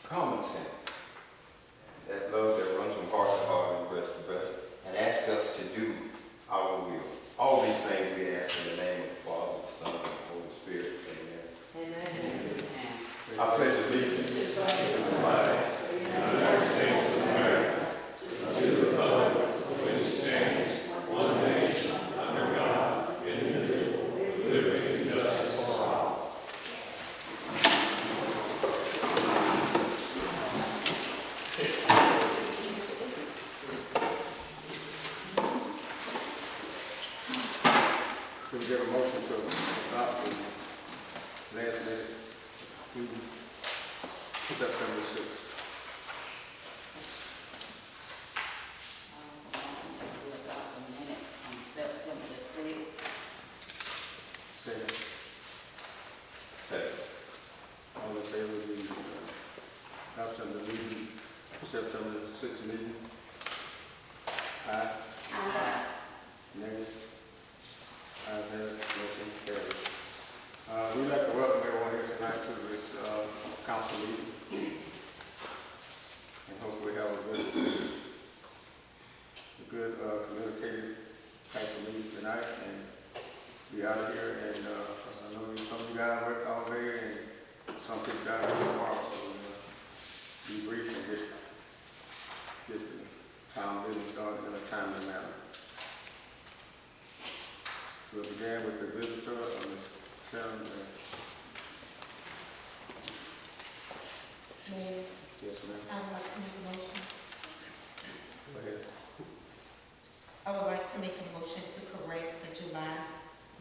common sense, that love that runs from heart to heart and breast to breast, and ask us to do our will. All these things we ask in the name of the Father, the Son, and the Holy Spirit. Amen. Amen. I pledge allegiance to the flag of the United States of America, to the republic for which it stands, one nation, under God, indivisible, with liberty and justice for all. Can we get a motion to adopt the last minute meeting, September 6th? We adopt the minutes on September the 6th. Second. Second. All in favor of the adoption of the meeting, September 6th meeting? Aye. Aye. Nay. Ayes have it, motion carries. We'd like to welcome everyone here tonight to this council meeting. And hopefully have a good communicated type of meeting tonight and be out of here. And I know some of you guys work all day and some people got to work tomorrow, so be brief and get the town business started in a timely manner. We'll begin with the visitor on the sound. Mayor, Yes, ma'am. I would like to make a motion. Go ahead. I would like to make a motion to correct the July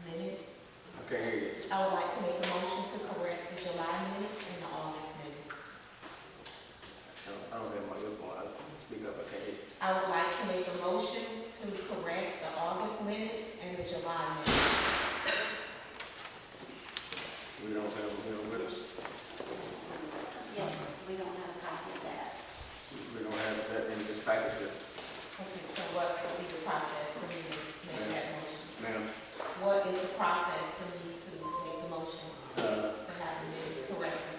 minutes. I can't hear you. I would like to make a motion to correct the July minutes and the August minutes. I don't have my earphone. I speak up. I can't hear you. I would like to make a motion to correct the August minutes and the July minutes. We don't have them here with us. Yes, we don't have a copy of that. We don't have that in this package yet. Okay, so what would be the process for me to make that motion? Ma'am, What is the process for me to make the motion uh, to have the minutes corrected?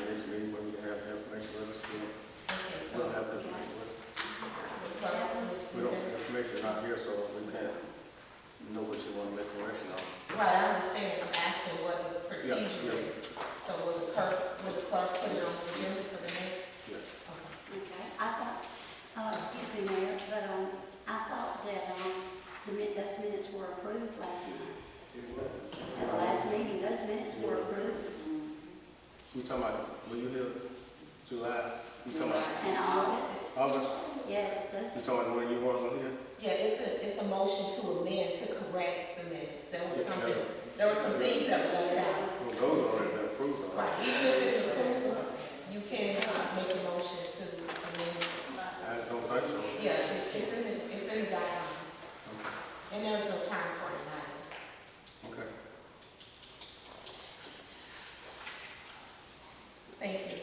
next meeting when you have information with us, we Okay, so don't have information with us. the clerk will We don't have information out here, so we can't know what you want to make correction on. Right, I understand. I'm asking what the procedure Yeah. is. So will the clerk put it on the agenda for the next? Yeah. Okay. Okay, I thought, excuse me, Mayor, but I thought that those minutes were approved last night. At the last meeting, those minutes were approved. You talking about, were you here July? You talking about In August, August? yes, You those, talking about when you weren't on here? Yeah, it's a motion to amend to correct the minutes. There were some things that were left out. Well, those are already been approved. Already. Right, even if it's approved, you can make a motion to amend. I don't think so. Yeah, it's in the guidelines. And there's no time for it either. Okay. Thank you.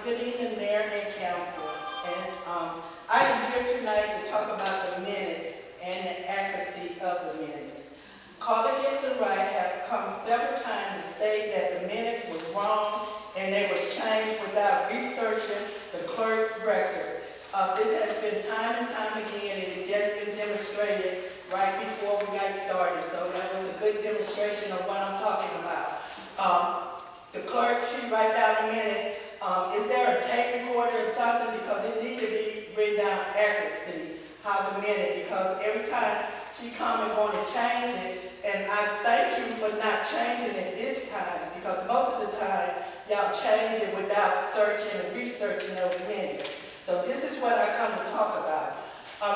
Good evening, Mayor and Council. And I am here tonight to talk about the minutes and the accuracy of the minutes. Carla Gibson Wright has come several times to state that the minutes was wrong and they was changed without researching the clerk record. This has been time and time again, and it just been demonstrated right before we got started. So that was a good demonstration of what I'm talking about. The clerk, she write down a minute. Is there a tape recorder or something? Because it needs to be written down accuracy, how the minute, because every time she come and want to change it, and I thank you for not changing it this time, because most of the time, y'all change it without searching and researching those minutes. So this is what I come to talk about.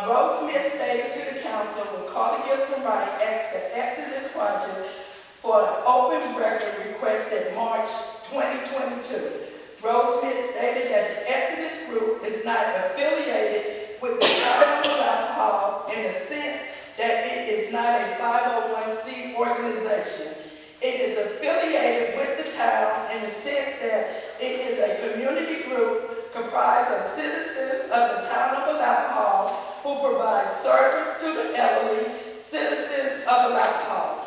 Rose Smith stated to the council when Carla Gibson Wright asked the Exodus Project for an open record requested March 2022. Rose Smith stated that the Exodus group is not affiliated with the town of Alapaha in the sense that it is not a 501c organization. It is affiliated with the town in the sense that it is a community group comprised of citizens of the town of Alapaha who provide service to the elderly citizens of Alapaha.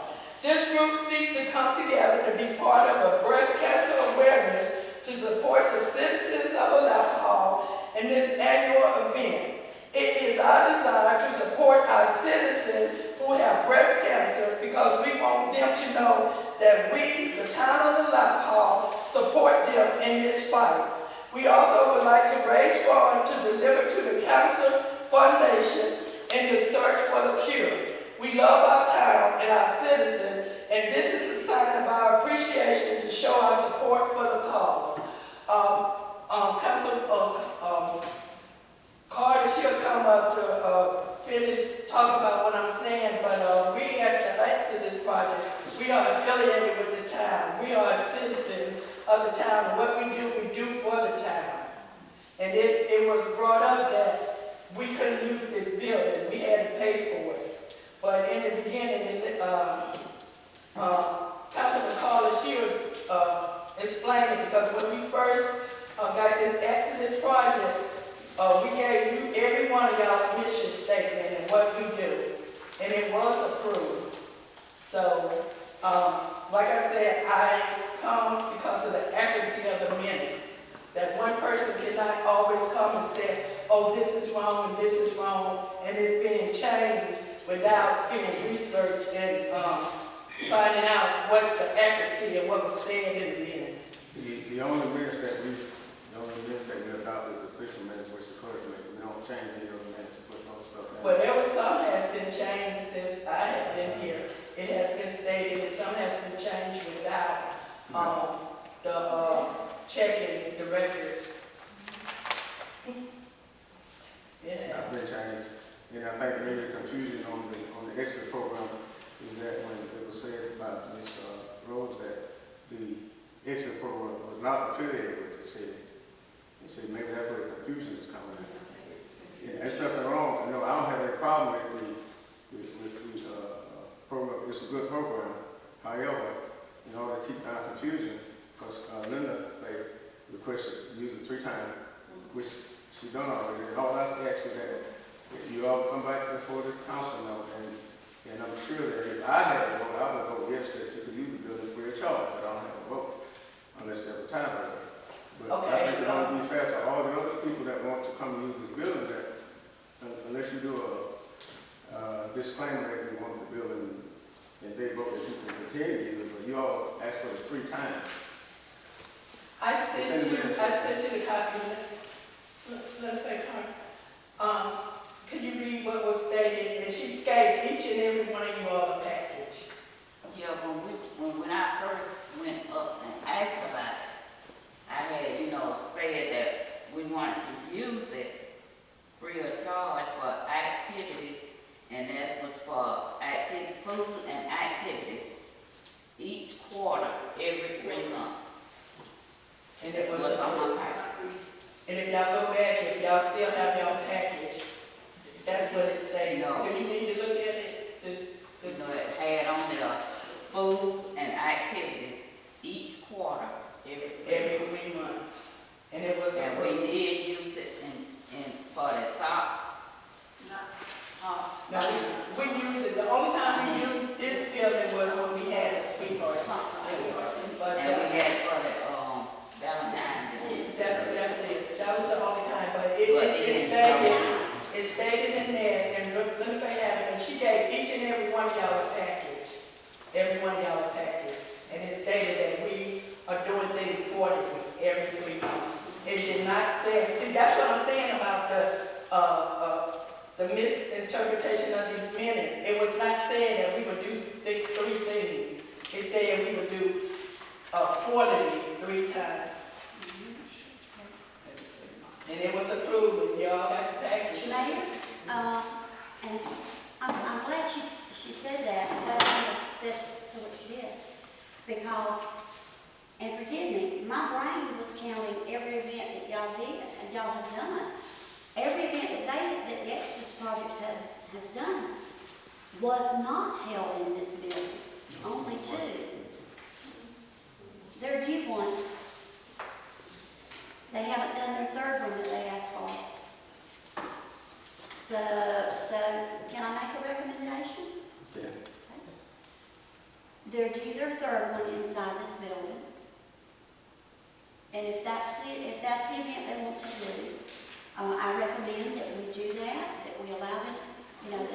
group seek to come together to be part of a breast cancer awareness to support the citizens of Alapaha in this annual event. It is our desire to support our citizens who have breast cancer because we want them to know that we, the town of Alapaha, support them in this fight. We also would like to raise funds to deliver to the Cancer Foundation in the search for the cure. We love our town and our citizens, and this is a sign of our appreciation to show our support for the cause. Carter, she'll come up to finish talking about what I'm saying, but we as the Exodus Project, we are affiliated with the town. We are a citizen of the town, and what we do for the town. And it was brought up that we couldn't use this building. We had to pay for it. But in the beginning, Councilman Carter, she'll explain it, because when we first got this Exodus Project, we gave you, every one of y'all, a mission statement and what we do. And it was approved. So, like I said, I come because of the accuracy of the minutes. That one person cannot always come and say, oh, this is wrong and this is wrong, and it's being changed without being researched and finding out what's the accuracy of what was said in the minutes. The only minutes that we adopted is official minutes, which the clerk made. We don't change any of the minutes and put no stuff in. Well, there was some has been changed since I have been here. It has been stated that some has been changed without checking the records. Yeah. I've been changed. And I think maybe the confusion on the extra program is that when it was said about Ms. Rose that the extra program was not affiliated with the city. You see, maybe that's where the confusion is coming in. Yeah, there's nothing wrong. You know, I don't have any problem with the program. It's a good program. However, in order to keep our confusion, because Linda requested to use it 3 times, which she done already. And all I ask is that you all come back before the council now, and I'm sure that if I had a vote, I would vote yes that you could use the building free of charge, but I don't have a vote unless there's a time limit. But Okay, I think it ought to be fair to all the other people that want to come use this building, that unless you do a disclaimer that you want the building and they vote that you can continue to use it, but you all asked for it 3 times. I sent you the copies. Let me say, could you read what was stated? And she gave each and every one of you all a package. Yeah, when I first went up and asked about it, I had, said that we wanted to use it free of charge for activities, and that was for food and activities each quarter, every 3 months. And it was What's on my package. And if y'all go back, if y'all still have y'all package, that's what it stated. No. Do you need to look at it? It had on there food and activities each quarter, Every 3 months. And it was and we approved. did use it in for the top. No, we used it. The only time we used this building was when we had a sweetheart. But And we had for the Valentine's Day. that's it. That was the only time. But it stated in there, and let me say that, and she gave each and every one of y'all a package. Every one of y'all a package. And it stated that we are doing things quarterly, every 3 months. It did not say, see, that's what I'm saying about the misinterpretation of these minutes. It was not saying that we would do 3 things. It said we would do quarterly 3 times. And it was approved, and y'all got the package. Mayor, and I'm glad she said that, said so what she did, because, and forgive me, my brain was counting every event that y'all did, and y'all have done. Every event that the Exodus Project has done was not held in this building, only 2. They're due one. They haven't done their 3rd one that they asked for. So can I make a recommendation? Yeah. they're due their third one inside this building. And if that's the event they want to do, I recommend that we do that we allow them, that we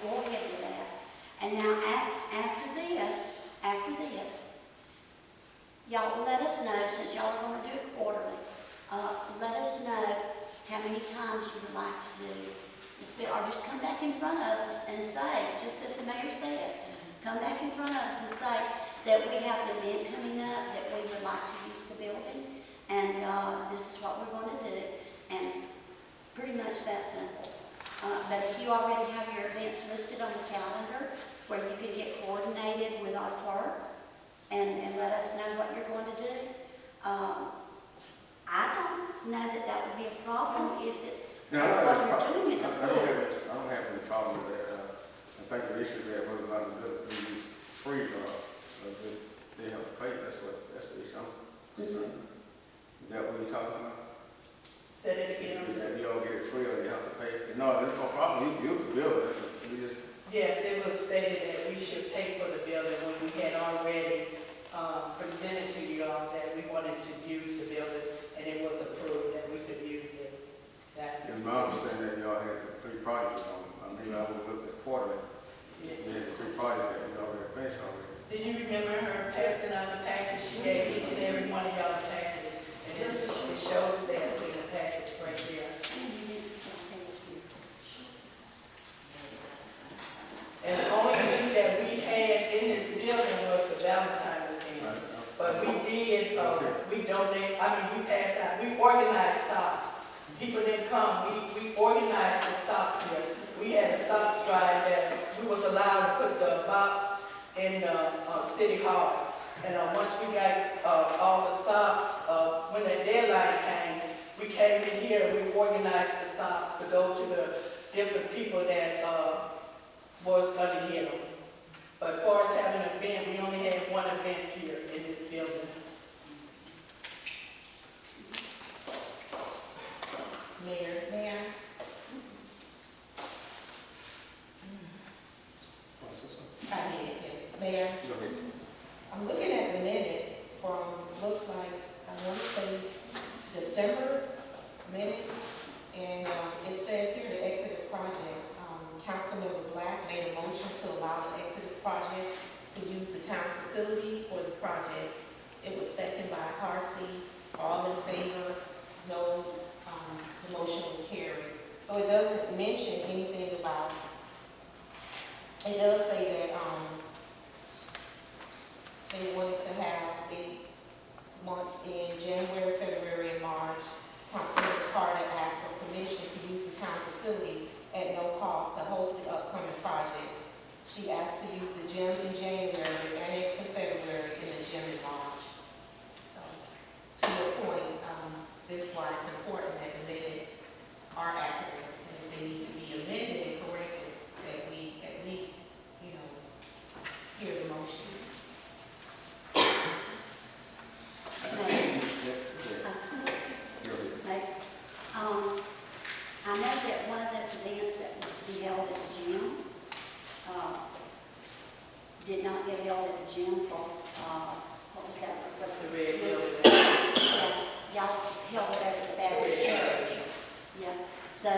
go ahead with that. And now after this, y'all let us know, since y'all are going to do it quarterly, let us know how many times you would like to do this bill, or just come back in front of us and say, just as the mayor said, come back in front of us and say that we have an event coming up, that we would like to use the building, and this is what we're going to do, and pretty much that simple. But if you already have your events listed on the calendar, where you can get coordinated with our clerk and let us know what you're going to do, I don't know that would be a problem if it's No, what you're doing is a I don't have any problem with that. I think the issue there was a lot of these free, they have to pay, that's the issue. Is that what you're talking about? Said it again. If you don't get it free or you have to pay? No, there's no problem, you use the building, you just. Yes, it was stated that we should pay for the building when we had already presented to you all that we wanted to use the building, and it was approved that we could use it. That's. In my understanding, y'all had 3 projects on, I would look at quarterly. Yeah. We had 3 projects that we already finished already. Do you remember her passing out the package? She gave each and every one of y'all's package, and it shows that in the package right there. And the only thing that we had in this building was the Valentine's event. But we did, we passed out, we organized socks. People didn't come, we organized the socks here. We had a socks drive that we was allowed to put the box in City Hall. And once we got all the socks, when the deadline came, we came in here, we organized the socks to go to the different people that was going to get them. But as far as having an event, we only had one event here in this building. Mayor. I mean, yes, Mayor. Go ahead. I'm looking at the minutes from, looks like, I want to say December minutes, and it says here the Exodus project, Councilmember Black made a motion to allow the Exodus project to use the town facilities for the projects. It was seconded by Carsey, all in favor, no, the motion was carried. So it doesn't mention anything about, it does say that, they wanted to have it once in January, February, and March. Councilmember Carter asked for permission to use the town facilities at no cost to host the upcoming projects. She asked to use the gym in January, annex in February, and the gym in March. So, to your point, this is why it's important that the minutes are accurate, and if they need to be amended and corrected, that we at least, hear the motion. I know that one of those events that was to be held at the gym did not get held at the gym for, what was that? That's the red building. Yes, y'all held it as a Baptist church. Yeah, so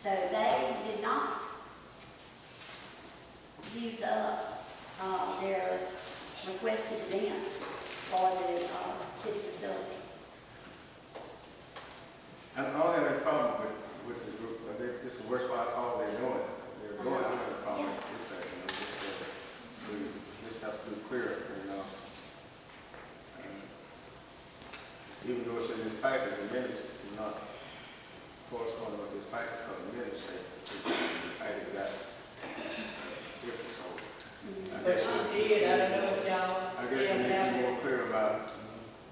they did not use up their requested events for the city facilities. I don't have any problem with the group, but this is the worst part of all they're doing. They're going, I don't have a problem with that, we just have to be clear, even though it's in this package, the minutes do not correspond with this package, because the minutes say the package got different, so. But she did, I don't know if y'all I still guess we need to have be it. more clear about.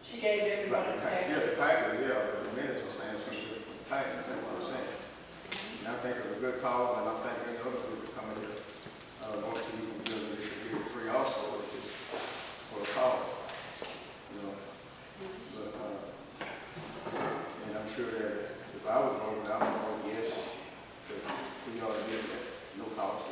She gave everyone a package. Yeah, the package, yeah, but the minutes were saying something different from the package, that's what I'm saying. And I think it's a good call, and I think any other people coming here, want to use the building, they should give it free also, if it's for a cause, But, and I'm sure that if I was voting, I would vote yes, because we ought to get that, no cost,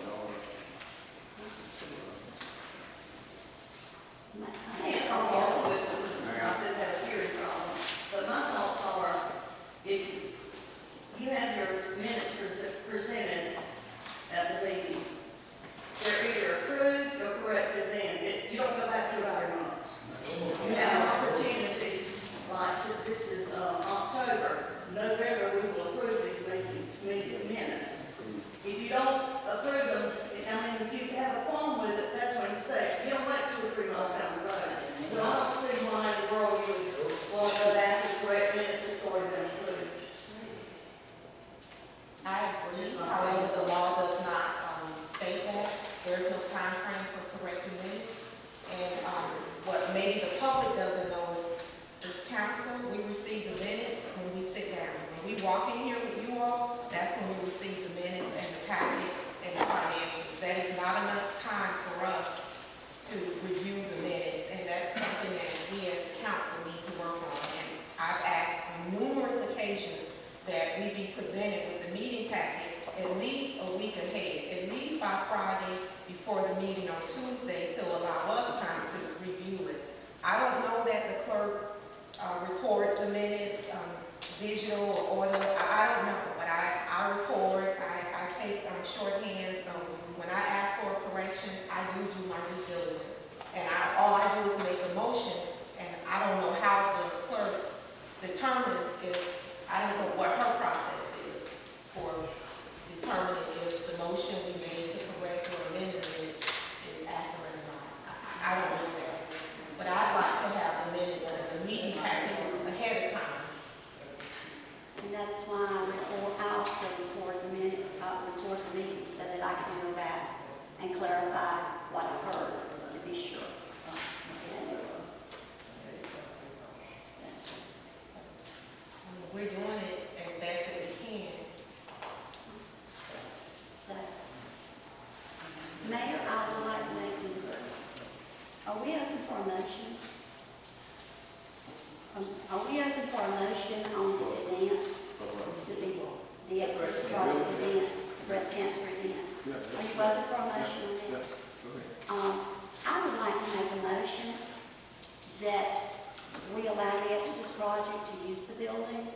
do my due diligence. And all I do is make a motion, and I don't know how the clerk determines I don't know what her process is for determining if the motion we made to correct or amend the minutes is accurate or not. I don't know that. But I'd like to have the minutes and the meeting packet ahead of time. And that's why I also record the meeting so that I can go back and clarify what I heard, to be sure. We're doing it as best as we can. So, Mayor, I would like to make some, are we open for a motion? Are we open for a motion on the event, the Exodus Project events, the breast cancer event? Yeah. Are you open for a motion on Yeah, that? go ahead. I would like to make a motion that we allow the Exodus Project to use the building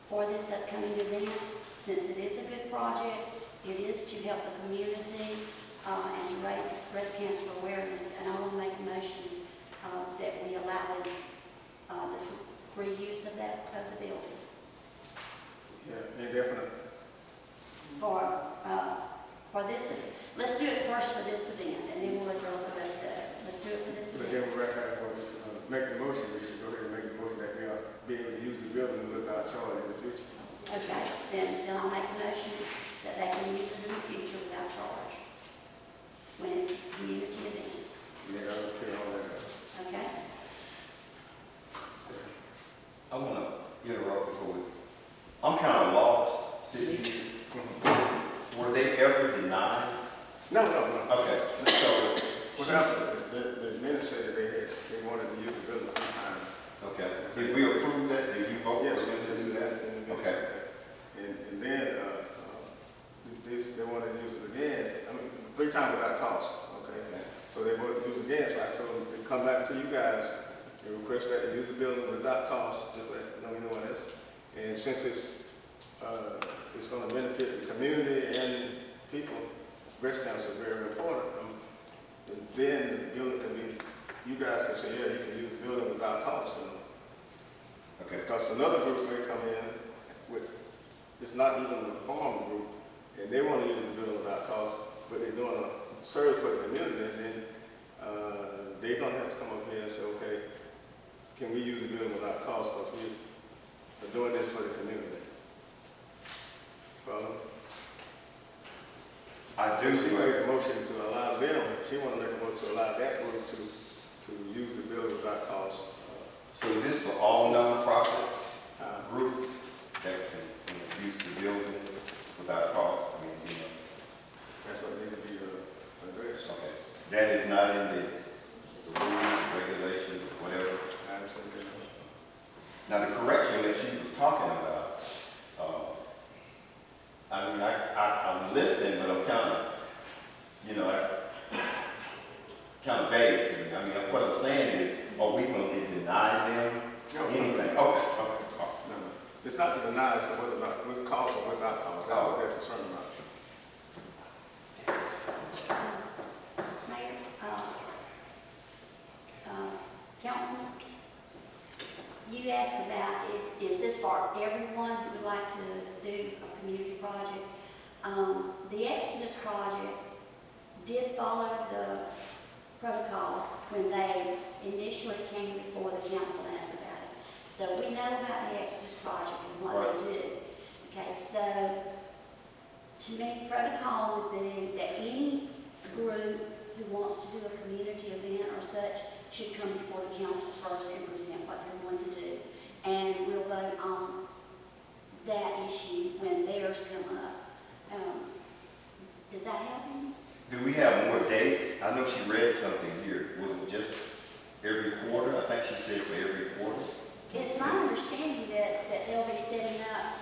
for this upcoming event. Since it is a good project, it is to help the community and to raise breast cancer awareness. And I will make a motion that we allow the free use of the building Yeah, indefinite. for this. Let's do it first for this event, and then we'll address the rest of it. Let's do it for this But event. then we're right for make the motion, we should go ahead and make the motion that they are be able to use the building without charge in the future. Okay, then I'll make a motion that they can use it in the future without charge when it's a community event. Yeah, I'll clear all that up. Okay? So, I want to interrupt before I'm kind of lost sitting here. Were they ever denied? No. Okay, so, What happened, the administrator, they wanted to use the building 2 times. okay, did we approve that? Did you vote Yes, for them to do that? Okay. And then, they wanted to use it again, 3 times without cost, okay? So they wanted to use it again, so I told them to come back to you guys and request that to use the building without cost, just let you know what else. And since it's gonna benefit the community and people, breast cancer is very important. And then the building can be, you guys can say, yeah, you can use the building without cost, Okay. because another group may come in with, it's not even a farm group, and they want to use the building without cost, but they're doing a service for the community, and then they're going to have to come up here and say, okay, can we use the building without cost, because we are doing this for the community. Follow? I do. She made a motion to allow them, she want to make a motion to allow that group to use the building without cost. So is this for all nonprofits, groups that can use the building without cost? That's what needs to be addressed. Okay. That is not in the rules, regulations, whatever. I understand that. Now, the correction that she was talking about, I'm listening, but I'm kind of vague to me. What I'm saying is, are we going to deny them anything? Okay. No. It's not to deny, it's whether or not with cost or without cost. That's what they're concerned about. Councilman, you asked about is this for everyone who would like to do a community project? The Exodus Project did follow the protocol when they initially came before the council and asked about it. So we know about the Exodus Project and what they do. Okay, so to me, protocol would be that any group who wants to do a community event or such should come before the council first and present what they're going to do. And we'll vote on that issue when theirs come up. Does that happen? Do we have more dates? I know she read something here. Was it just every quarter? I think she said for every quarter. It's my understanding that they'll be setting up,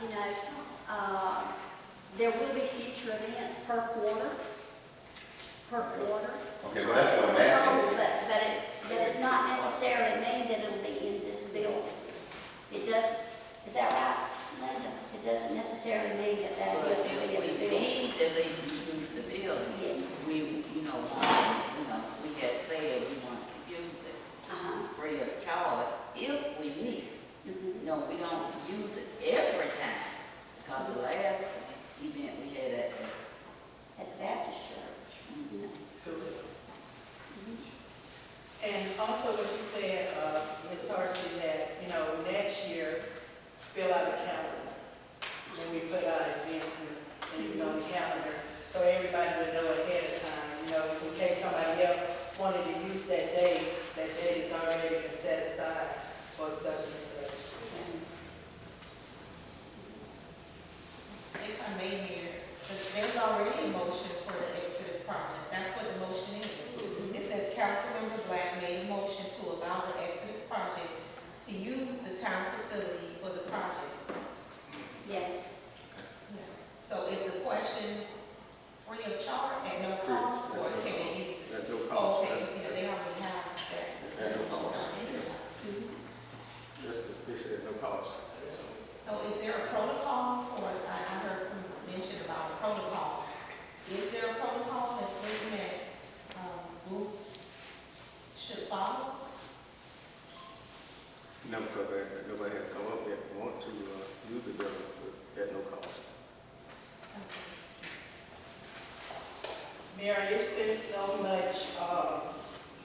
there will be future events per quarter. Okay, well, that's what I'm asking. But it not necessarily mean that it'll be in this building. It doesn't, is that right, Linda? It doesn't necessarily mean that But will be in the if we building. need to leave the building, Yes. we want wanted to use that day is already been set aside for such and such. If I may, Mayor, there's already a motion for the Exodus project. That's what the motion is. It says Councilmember Black made a motion to allow the Exodus project to use the town facilities for the projects. Yes. So is the question free of charge at no cost, or can they use it? At no Oh, cost. okay, see, they already have that. At no cost. Just the issue at no cost. So is there a protocol for, I heard some mention about a protocol. Is there a protocol that's written that groups should follow? No, because nobody has come up yet and want to use the building at no cost. Mary, it's been so much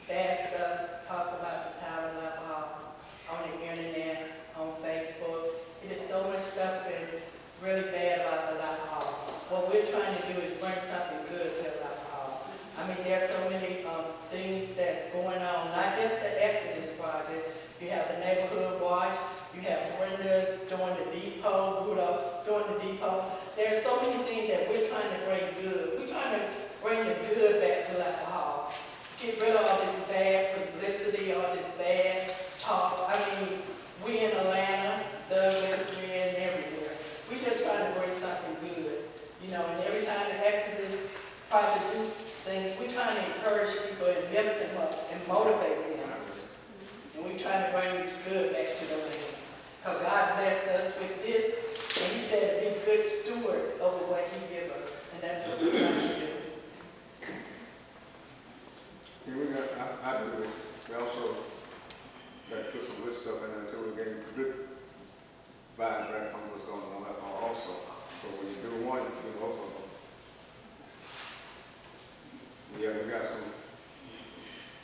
bad stuff talked about the town of Alapaha on the internet, on Facebook. It is so much stuff been really bad about the Alapaha. What we're trying to do is bring something good to Alapaha. I mean, there's so many things that's going on, not just the Exodus project. You have the neighborhood watch, you have Brenda doing the depot, Rudolph doing the depot. There's so many things that we're trying to bring good. We're trying to bring the good back to Alapaha. Get rid of all this bad publicity, all this bad talk. I mean, we in Atlanta, Douglas, we're in everywhere. We just trying to bring something good. You know, and every time the Exodus project do things, we trying to encourage people and lift them up and motivate them. And we trying to bring good back to the land. Because God blessed us with this, and He said to be good steward over what He gave us. And that's what we're trying to do. Yeah, we got, I do it. We also got to put some good stuff in there until we get good vibes back from what's going on also. So when you do one, you do both of them. Yeah, we got some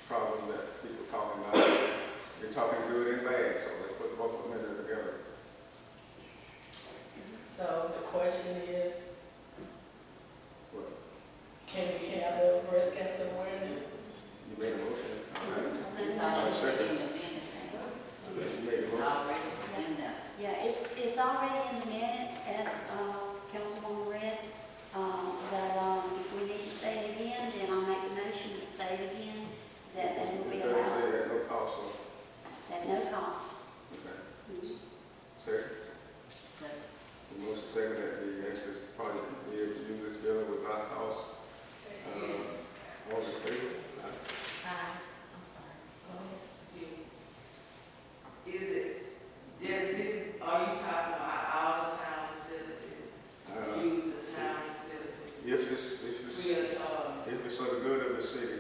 problems that people talking about. They're talking good and bad, so let's put both of them in there together. So the question is, What? can we have the breast cancer awareness? You made a motion? All right. It's already in the minutes. You made a It's motion? already in there. Yeah, it's already in the minutes, as Councilwoman read, that if we need to say it again, then I'll make the motion to say it again, that they will be It doesn't say allowed at no cost, so, at no cost. okay. Second? The motion second that the Exodus project be able to use this building without cost. All in favor? I'm sorry. Go ahead. Is it, are you talking about all the town facilities? Use the town facilities? Free of charge? If it's for the good of the city,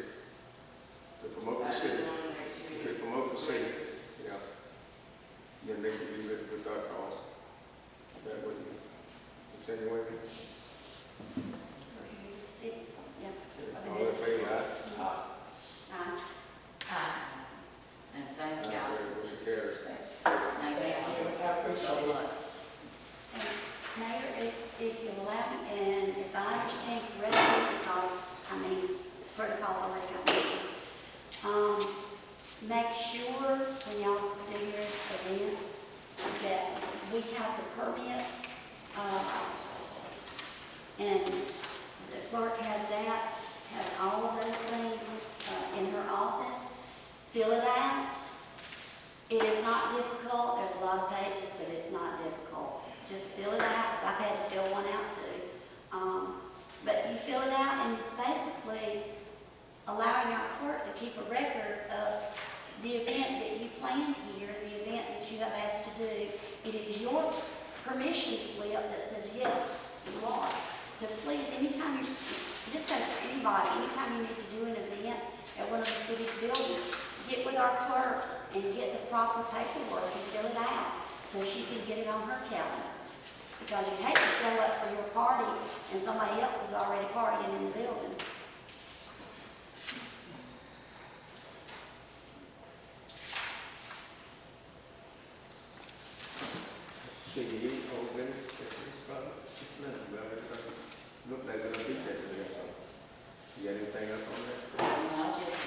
to promote the city, to promote the city, yeah, then they can use it without cost. That would be insinuating. See, yeah. All in favor, aye? Aye. And thank y'all. Motion carries. Thank y'all I appreciate so it. much. And Mayor, if you'll allow me, and if I understand correctly, because, I mean, protocols already got mentioned, make sure when y'all do your events that we have the permits, and the clerk has that, has all of those things in her office. Fill it out. It is not difficult. There's a lot of pages, but it's not difficult. Just fill it out, because I've had to fill one out too. But you fill it out, and it's basically allowing our clerk to keep a record of the event that you planned here, the event that you have asked to do. It is your permission slip that says, yes, you are. So please, anytime this goes for anybody, anytime you need to do an event at one of the city's buildings, get with our clerk and get the proper paperwork and fill it out so she can get it on her calendar. Because you hate to show up for your party and somebody else is already partying in the building. Can you eat all this? Just let them, look like they're gonna beat that today. You got anything else on that? I just,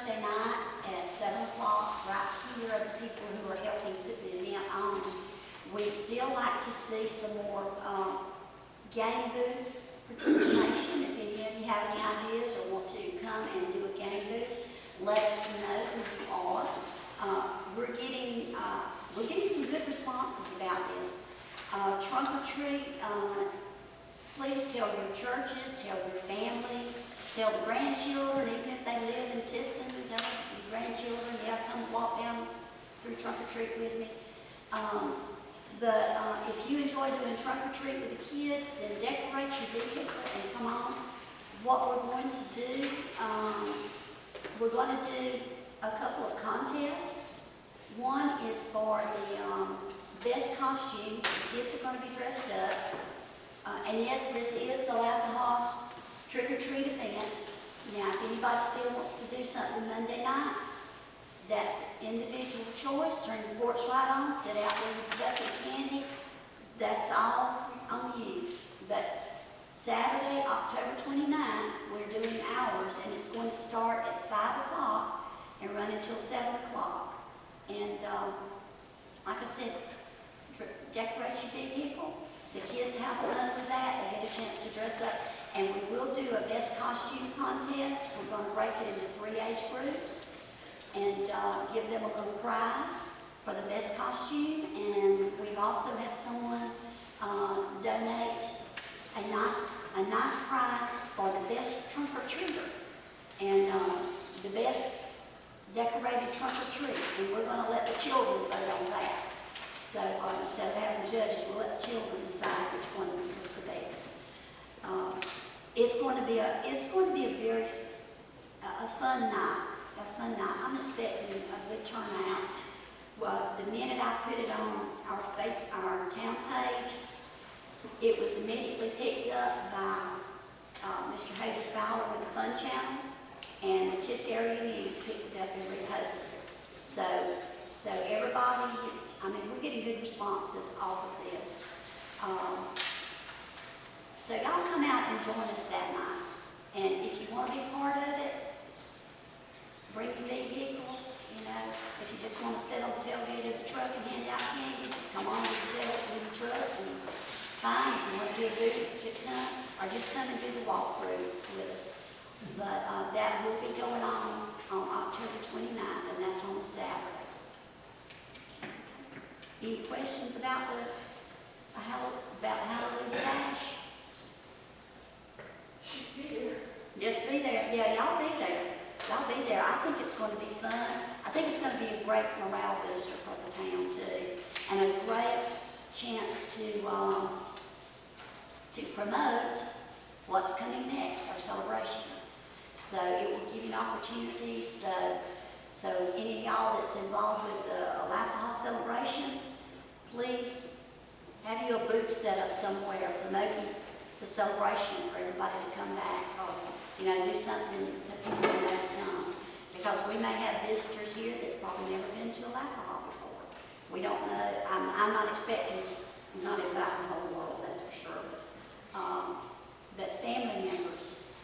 Thursday night at 7 o'clock, right here, of the people who are helping put the event on. We'd still like to see some more game booths participation. If any of you have any ideas or want to come and do a game booth, let us know who you are. We're getting some good responses about this. Trunk or treat, please tell your churches, tell your families, tell the grandchildren, even if they live in Tifton, tell your grandchildren, yeah, come walk down through trunk or treat with me. But if you enjoy doing trunk or treat with the kids, then decorate your vehicle and come on. What we're going to do, we're going to do a couple of contests. One is for the best costume. The kids are going to be dressed up. And yes, this is the Alapaha trick-or-treat event. Now, if anybody still wants to do something Monday night, that's individual choice. Turn the porch light on, sit out there with the bucket of candy. That's all on you. But Saturday, October 29th, we're doing ours, and it's going to start at 5 o'clock and run until 7 o'clock. And like I said, decorate your vehicle. The kids have fun with that. They get a chance to dress up. And we will do a best costume contest. We're going to break it into 3 age groups and give them a little prize for the best costume. And we've also had someone donate a nice prize for the best trunk or treater and the best decorated trunk or treat. And we're going to let the children vote on that. So instead of having the judges, we'll let the children decide which one was the best. It's going to be a very fun night. I'm expecting a good turnout. Well, the minute I put it on our town page, it was immediately picked up by Mr. Hazel Fowler with the Fun Channel, and the Tift Area News picked it up and reposted it. So everybody, we're getting good responses off of this. So y'all come out and join us that night. And if you want to be part of it, bring your vehicle. If you just want to sit on the tailgate of the truck and hand out candy, just come on with the tailgate of the truck and fine. If you want to do a booth, just come, or just come and do the walkthrough with us. But that will be going on October 29th, and that's on a Saturday. Any questions about the Hallelujah Dash? Just be there. Just be there. Yeah, y'all be there. Y'all be there. I think it's going to be fun. I think it's going to be a great morale booster for the town too, and a great chance to promote what's coming next, our celebration. So it will give you an opportunity. So any of y'all that's involved with the Alapaha celebration, please have you a booth set up somewhere promoting the celebration for everybody to come back, or do something so people know to come. Because we may have visitors here that's probably never been to Alapaha before. We don't know. I'm not expecting, not inviting the whole world, that's for sure. But family members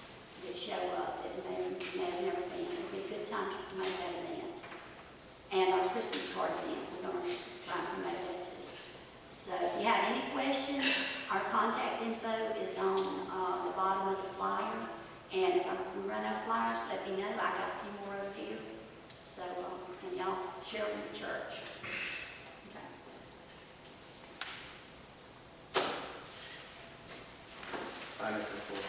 that show up that may have never been. It'll be a good time to promote that event. And our Christmas card event, we're going to try and promote that too. So if you have any questions, our contact info is on the bottom of the flyer. And if we run out of flyers, let me know. I got a few more over here. So, and y'all share them with the church. Okay. Finance report.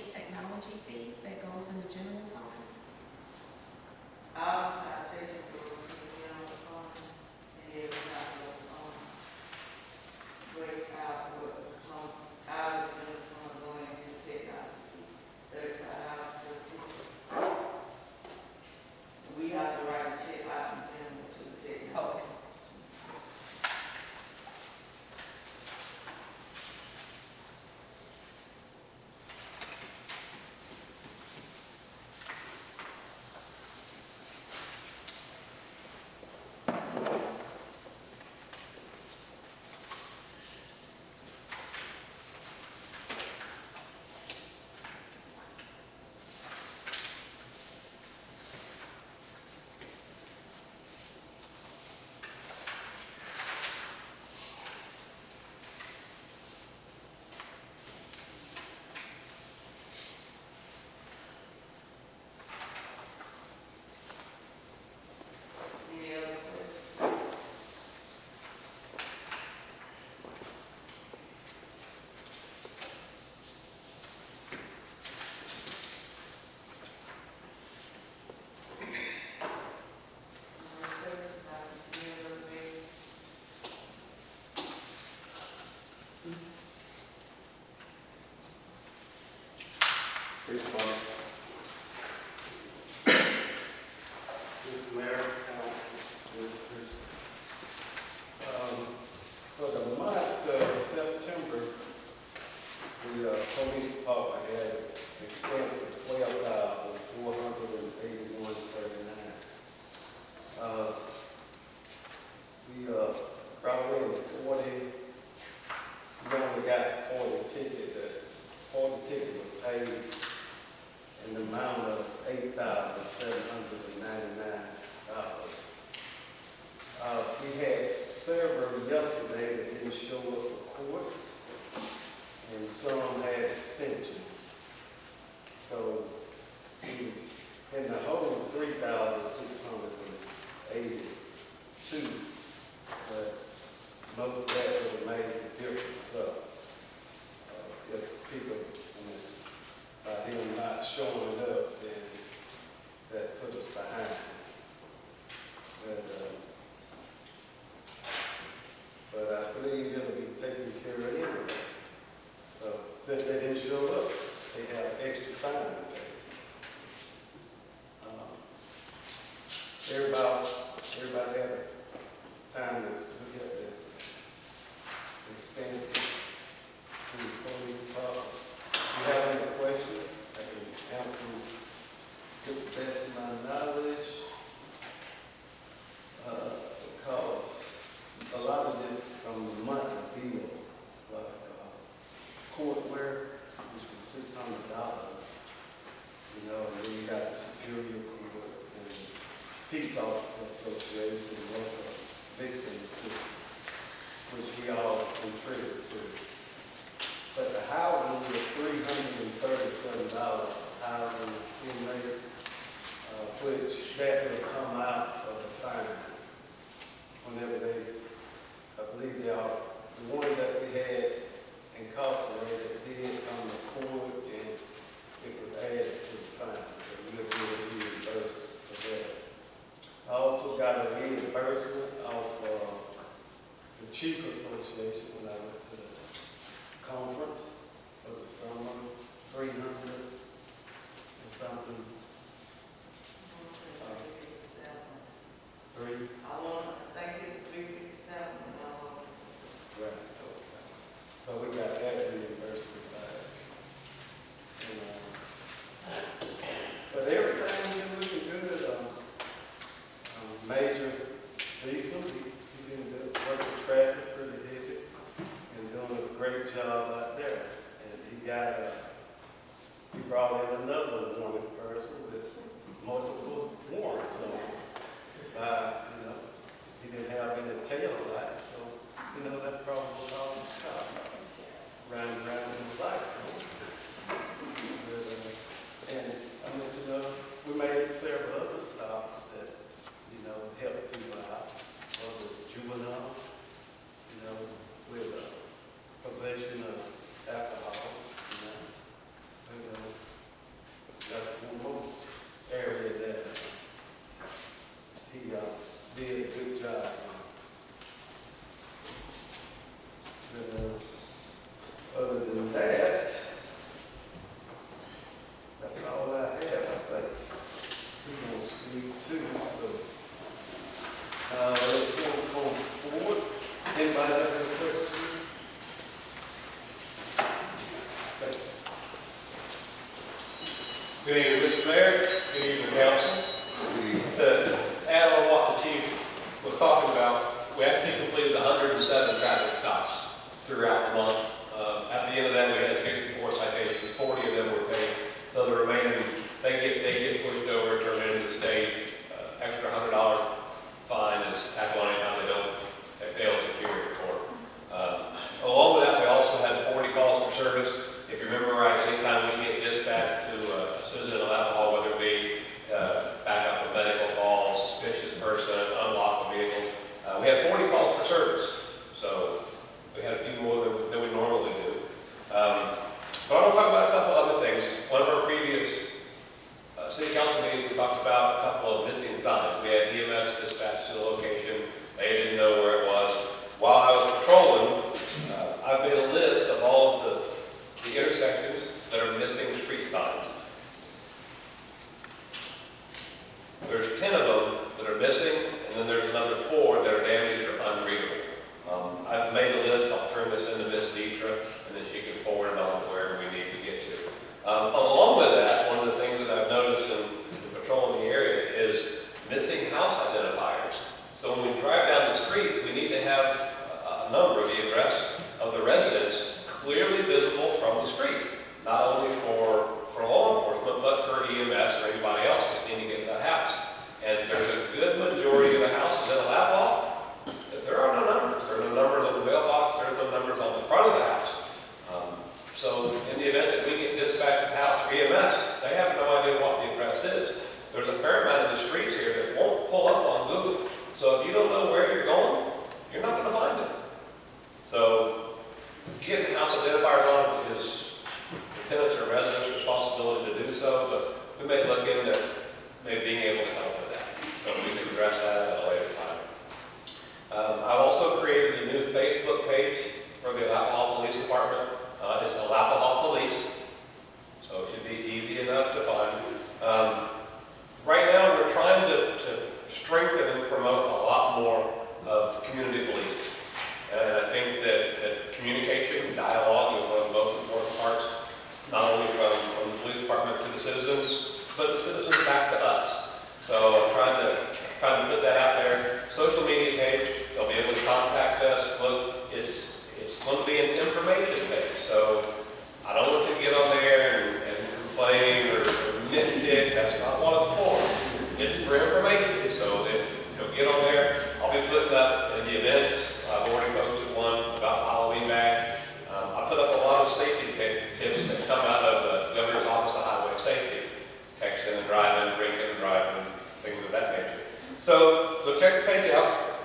police technology fee that goes in the general fund? Our citation goes to the general fund, and then we have to, break out what comes out of the general fund going into technology, $35 per ticket. We have to write a check out in general to the technology. Any other questions? Please, Paul. Mr. Mayor, Council, visitors. For the month of September, the police department had expense of $12,481.39. We brought in 40. We only got 40 tickets. That 40 tickets were paid in the amount of $8,799. We had several yesterday that didn't show up for court, and some had extensions. So it was in the whole 3,682, but most of that would have made the difference up. If people, and it's by him not showing up, then that put us behind. But I believe it'll be taken care of anyway. So since they didn't show up, they have extra fine to pay. Everybody had time to look at the expenses to the police department. If you have any questions, I can answer them to the best of my knowledge. Because a lot of this from the monthly bill, like courtware, which was $600, and then you got the securities and Peace Officer Association, local victim assistance, which we all contribute to. But the housing was $337 housing inmate, which that will come out of the fine. Whenever they, I believe they are, the ones that we had incarcerated did come to court and it was added to the fine. So we'll be reimbursed for that. I also got a reimbursement off the Chief Association when I went to the conference for the summer, 300 and something. 3. I want to thank you for 357. Right. Okay. So we got that reimbursement back. But everything been looking good. Major Diesel, he been working traffic pretty heavy and doing a great job out there. And he brought in another wanted person with multiple warrants on him. He didn't have any tail lights, so that problem was all stopped. Round and round with the lights on. And we made several other stops that help people out, whether it's juvenile, with possession of alcohol, Good evening, Mr. Mayor. Good evening, council. To add on what the chief was talking about, we actually completed 107 traffic stops throughout the month. At the end of that, we had 64 citations, 40 of them were paid. So the remaining, they get pushed over, turned into the state. Extra $100 fine is tacked on anytime they fail to appear in court. Along with that, we also had 40 calls for service. If you remember right, anytime we get dispatched to a citizen in Alapaha, whether it be backup of medical calls, suspicious person, unlock the vehicle, we had 40 calls for service. So we had a few more than we normally do. But I want to talk about a couple other things. One of our previous city council meetings, we talked about a couple of missing signs. We had EMS dispatched to the location. They didn't know where it was. While I was patrolling, I made a list of all of the intersections that are missing street signs. There's 10 of them that are missing, and then there's another 4 that are damaged or unreadable. I've made a list. I'll turn this into Miss Deetra, and then she can forward it on to wherever we need to get to. Along with that, one of the things that I've noticed in patrolling the area is missing house identifiers. So when we drive down the street, we need to have a number, the address of the residence, clearly visible from the street. Not only for law enforcement, but for EMS or anybody else who's needing to get to that house. And there's a good majority of the houses in Alapaha that there are no numbers. There are no numbers on the mailbox. There are no numbers on the front of the house. So in the event that we get dispatched to the house for EMS, they have no idea what the address is. There's a fair amount of the streets here that won't pull up on Google. So if you don't know where you're going, you're not going to find it. So getting house identifiers on it is the tenants or residents' responsibility to do so, but we may look into maybe being able to help with that. So we can address that at a later time. I've also created a new Facebook page for the Alapaha Police Department. It's Alapaha Police, so it should be easy enough to find. Right now, we're trying to strengthen and promote a lot more of community policing. And I think that communication, dialogue is one of the most important parts, not only from the police department to the citizens, but the citizens back to us. So I'm trying to put that out there. Social media page, they'll be able to contact us. Look, it's going to be an information page. So I don't want you to get on there and complain or nitpick. That's not what it's for. It's for information. So if you'll get on there, I'll be putting up in the events. I've already posted one about Halloween bash. I put up a lot of safety tips that come out of the Governor's Office of Highway Safety. Texting and driving, drinking and driving, things of that nature. So go check the page out.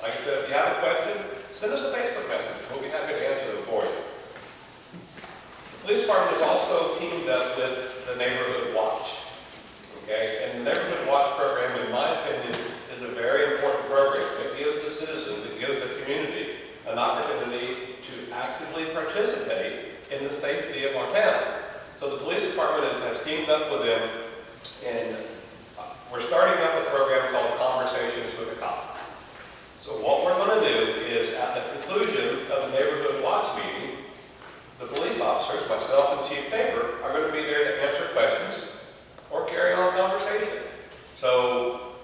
Like I said, if you have a question, send us a Facebook message. We'll be happy to answer them for you. The police department is also teamed up with the Neighborhood Watch. Okay? And the Neighborhood Watch program, in my opinion, is a very important program. It gives the citizens, it gives the community an opportunity to actively participate in the safety of our town. So the police department has teamed up with them, and we're starting up a program called Conversations with a Cop. So what we're going to do is, at the conclusion of the Neighborhood Watch meeting, the police officers, myself and Chief Paper, are going to be there to answer questions or carry on a conversation. So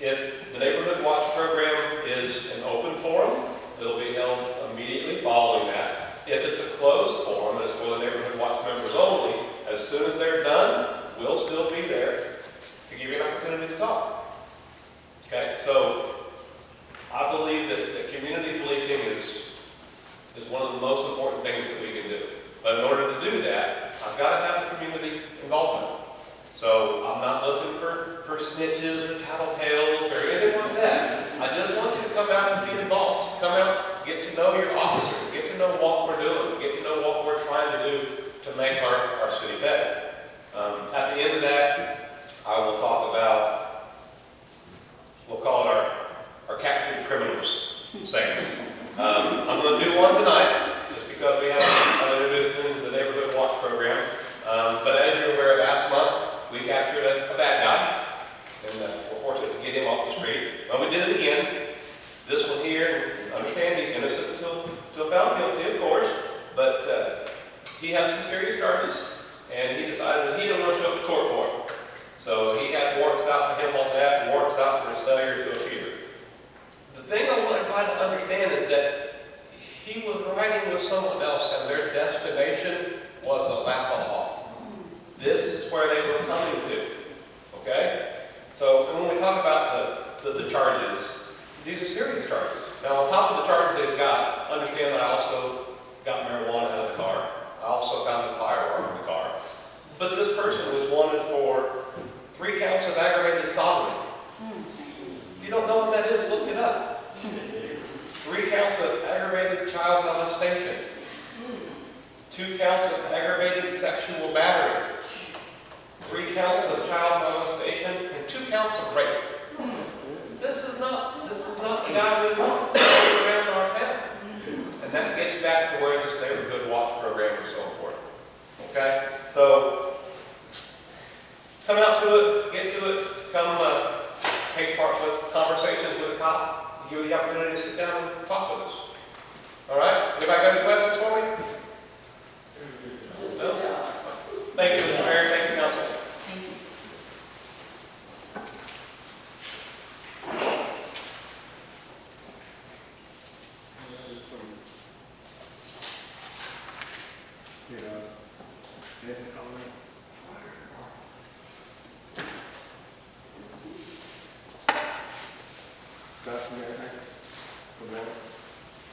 if the Neighborhood Watch program is an open forum, it'll be held immediately following that. If it's a closed forum, and it's for the Neighborhood Watch members only, as soon as they're done, we'll still be there to give you an opportunity to talk. Okay, so I believe that community policing is one of the most important things that we can do. But in order to do that, I've got to have the community involvement. So I'm not looking for snitches or tattletales or anything like that. I just want you to come out and be involved. Come out, get to know your officer, get to know what we're doing, get to know what we're trying to do to make our city better. At the end of that, I will talk about, we'll call it our captured criminals segment. I'm going to do one tonight, just because we haven't introduced into the Neighborhood Watch program. But as you're aware, last month, we captured a bad guy, and we're fortunate to get him off the street. Well, we did it again. This one here, understand he's innocent until found guilty, of course, but he has some serious charges. and he decided that he didn't want to show up to court for it. So he had warrants out for him on that, and warrants out for his failure to appear. The thing I want everybody to understand is that he was riding with someone else, and their destination was Alapaha. This is where they were coming to, okay? So, and when we talk about the charges, these are serious charges. Now, on top of the charges that he's got, understand that I also got marijuana out of the car. I also found a firearm in the car. But this person was wanted for 3 counts of aggravated sodomy. If you don't know what that is, look it up. 3 counts of aggravated child molestation. 2 counts of aggravated sexual battery. 3 counts of child molestation and 2 counts of rape. This is not the guy we want around our town. And that gets back to where this neighborhood watch program is so important. Okay? So, come out to it, get to it, come take part with conversations with a cop, give you the opportunity to sit down and talk with us. All right? Anybody got any questions for me? No? Thank you, Mr. Mayor. Thank you, Council.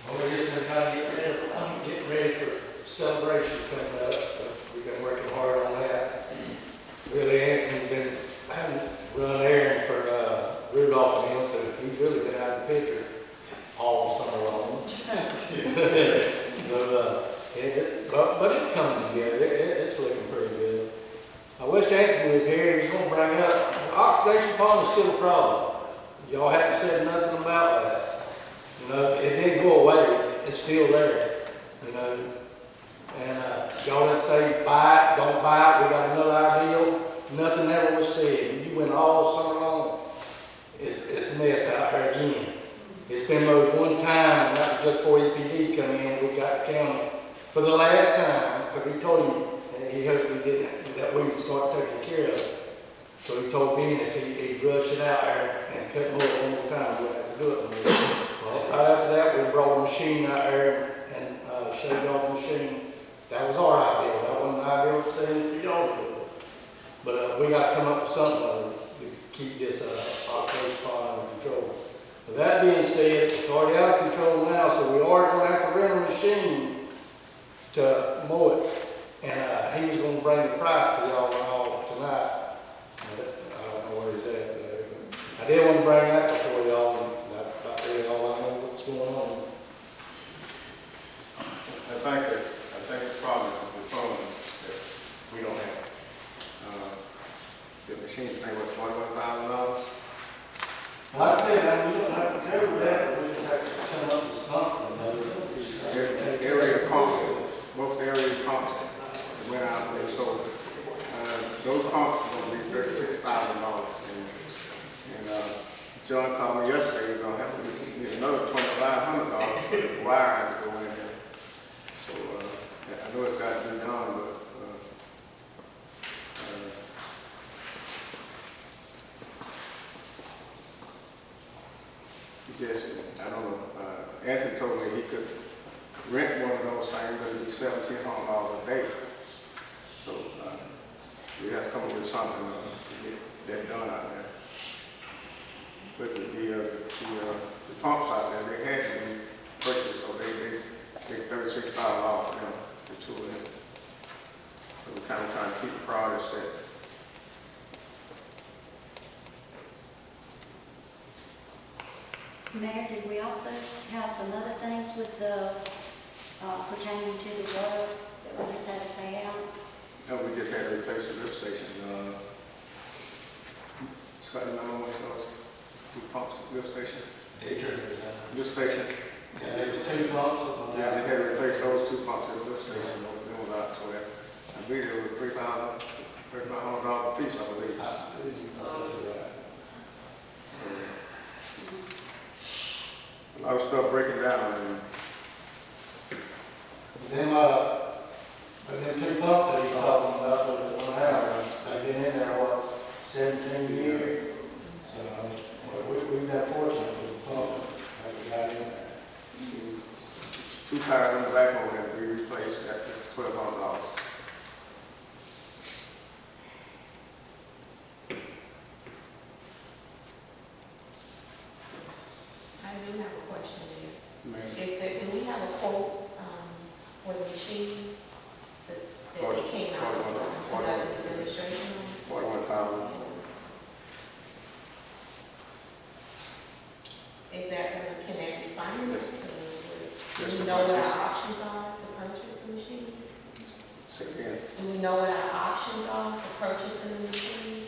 Well, we're just been trying to get ready, I'm getting ready for celebration coming up, so we've been working hard on that. Really, Anthony's been having to run errands for Rudolph and him, so he's really been out of the picture all summer long. But it's coming together, it's looking pretty good. I wish Anthony was here, he's going to bring up, oxidation pond is still a problem. Y'all haven't said nothing about that. You know, it didn't go away, it's still there, you know. And y'all didn't say buy it, don't buy it, we got another idea. Nothing ever was said. You went all summer long. It's a mess out there again. It's been mowed one time, and that was just before EPD come in, we got the county. For the last time, because we told him, and he hoped we didn't, that we would start taking care of it. So he told me if he'd rush it out there and cut more one more time, we wouldn't have to do it anymore. Well, right after that, we brought a machine out there and showed y'all the machine. That was our idea. That wasn't the idea of saying for y'all to do it. But we got to come up with something to keep this oxidation pond under control. With that being said, it's already out of control now, so we are going to have to rent a machine to mow it. And he was going to bring the price to y'all tonight. I don't know where he's at. I did want to bring that before y'all, and that's about really all I know what's going on. I think the problem is the funds that we don't have. The machine thing was $41,000. Like I said, we don't have to cover that, but we just have to come up with something. Area pumps, most area pumps that went out there, so those pumps are going to be $36,000. And John called me yesterday, he's going to have to get another $2,500 for the wiring to go in there. So I know it's got to be done, but I don't know, Anthony told me he could rent one of those things, but it'd be $1,700 a day. So we have to come up with something to get that done out there. But the pumps out there, they had to be purchased, so they $36,000 for them, the 2 of them. So we're kind of trying to keep the progress there. Mayor, did we also have some other things with the, pertaining to the water that we just had to pay out? No, we just had to replace the lift station. Scott, you know what those 2 pumps at the lift station? Lift station. Yeah, there's 2 pumps. Yeah, they had to replace those 2 pumps at the lift station. Those was out, so that's, I believe it was $3,500 a piece, I believe. A lot of stuff breaking down, and Them 2 pumps that he's talking about, tires on the backhoe had to be replaced at $1,200. I do have a question there. Man, Is that, do we have a quote, for the machines that they came out of, conducted the demonstration on? 41,000. Is that gonna connect with finance, or Yes, do we for know what finance. our options are to purchase the machine? Say again. Do we know what our options are for purchasing the machine?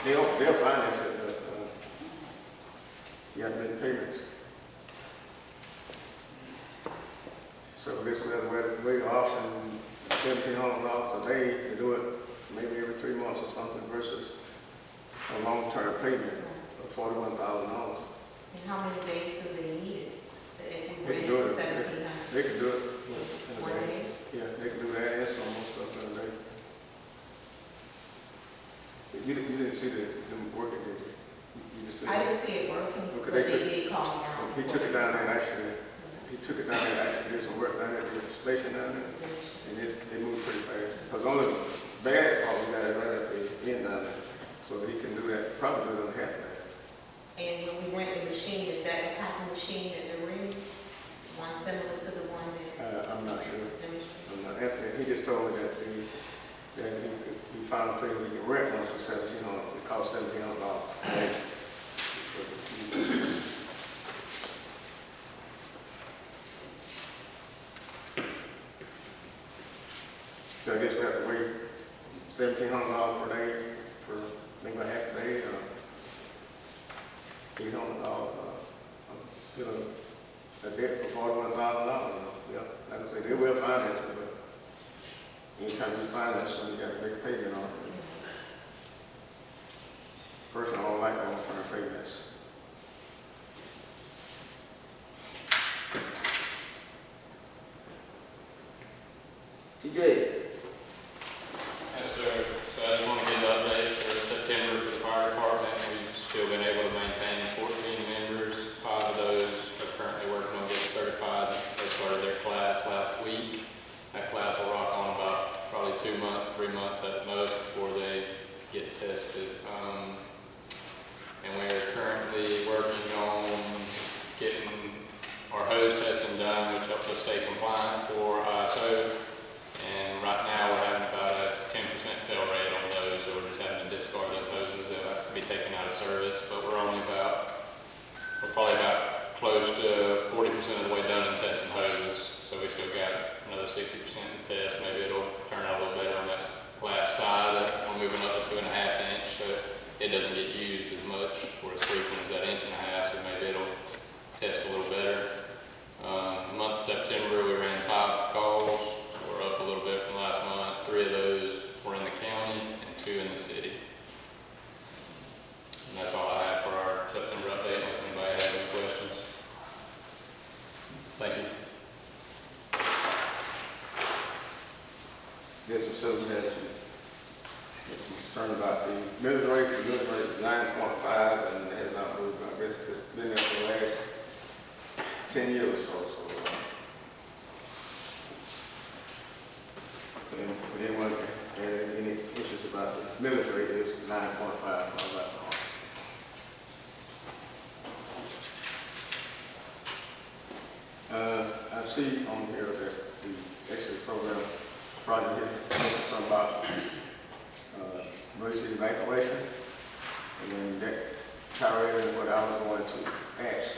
They'll finance it, but you have to make payments. So this we have to wait an option $1,700 a day to do it, maybe every 3 months or something, versus a long-term payment of $41,000. And how many days do they need it? If we They rent can do it it. for 1,700? They can do it in a One day. day? Yeah, they can do that and some more stuff in a day. You didn't see them working, did you? You just said. I didn't see it working, Okay, but they they took- did call me out. He took it down there and actually did some work down there at the station down there, and it moved pretty fast. Because the only bad part we got it right at the end down there, so he can do that, probably do it on half of that. And when we rent the machine, is that the type of machine that they're renting? One similar to the one that I'm not sure. demonstrated? I'm not, he just told me that he found a place where he can rent one for $1,700. It costs $1,700. So I guess we have to wait $1,700 per day for maybe a half a day, or $800, you know, a debt for $41,000. Yeah, like I say, they will finance it, but anytime you finance something, you got to make a payment on it. Personally, I don't like long-term payments. TJ. Yes, sir. So I just want to give an update for September for the fire department. We've still been able to maintain 14 members. 5 of those are currently working on getting certified. They started their class last week. That class will rock on about probably 2 months, 3 months at most before they get tested. And we're currently working on getting our hose testing done, which helps us stay compliant for ISO. And right now, we're having about a 10% fail rate on those, so we're just having to discard those hoses that have to be taken out of service. But we're probably about close to 40% of the way done in testing hoses. So we still got another 60% to test. Maybe it'll turn out a little better on that last side. We're moving up to 2.5 inch, so it doesn't get used as much. Whereas 3 is that 1.5 inch, so maybe it'll test a little better. The month of September, we ran 5 calls. We're up a little bit from last month. 3 of those were in the county and 2 in the city. And that's all I have for our September update, unless anybody has any questions. Thank you. There's some citizens that's concerned about the millage rate. The millage rate is 9.5, and it has not moved. I guess it's been there for the last 10 years or so. And if anyone had any issues about the millage rate, it's 9.5. I see on here that the exit program project here, something about emergency evacuation, and then that carried in what I was going to ask.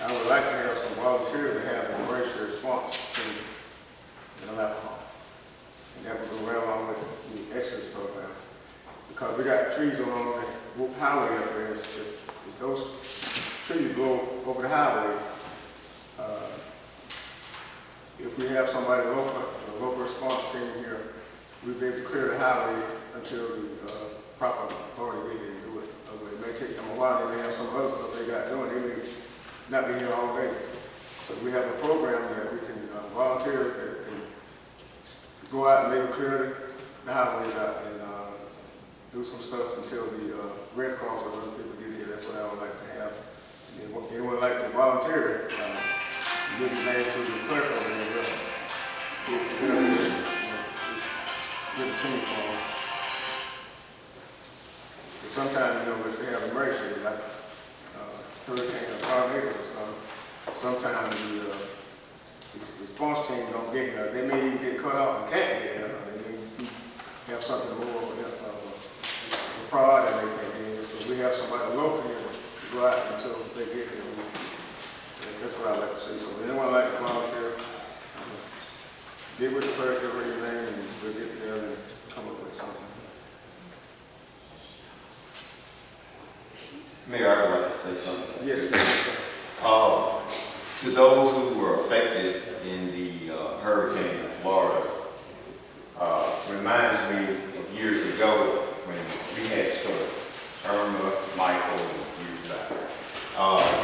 I would like to have some volunteers to have an emergency response team in Alapaha. And that would go well along with the exit program. Because we got trees along the highway up there. If those trees blow over the highway, if we have somebody a local response team here, we'll be able to clear the highway until the proper authority get here and do it. It may take them a while. They may have some other stuff they got doing. They may not be here all day. So we have a program that we can volunteer that can go out and maybe clear the highways out and do some stuff until the Red Cross or other people get here. that's what I would like to have. Anyone like to volunteer, give your name to the clerk over there. Give a team for them. Sometimes, if they have emergency, like hurricane or tornado or something, sometimes the response team don't get here. They may even get cut off and can't get here. They may have something more fraud that they can't get here. So we have somebody local here to go out until they get here. That's what I like to see. So anyone like to volunteer, get with the clerk, give her your name, and we'll get together and come up with something. Mayor, I would like to say something. Yes, to those who were affected in the hurricane in Florida, reminds me of years ago when we had storms, Irma, Michael, and years back.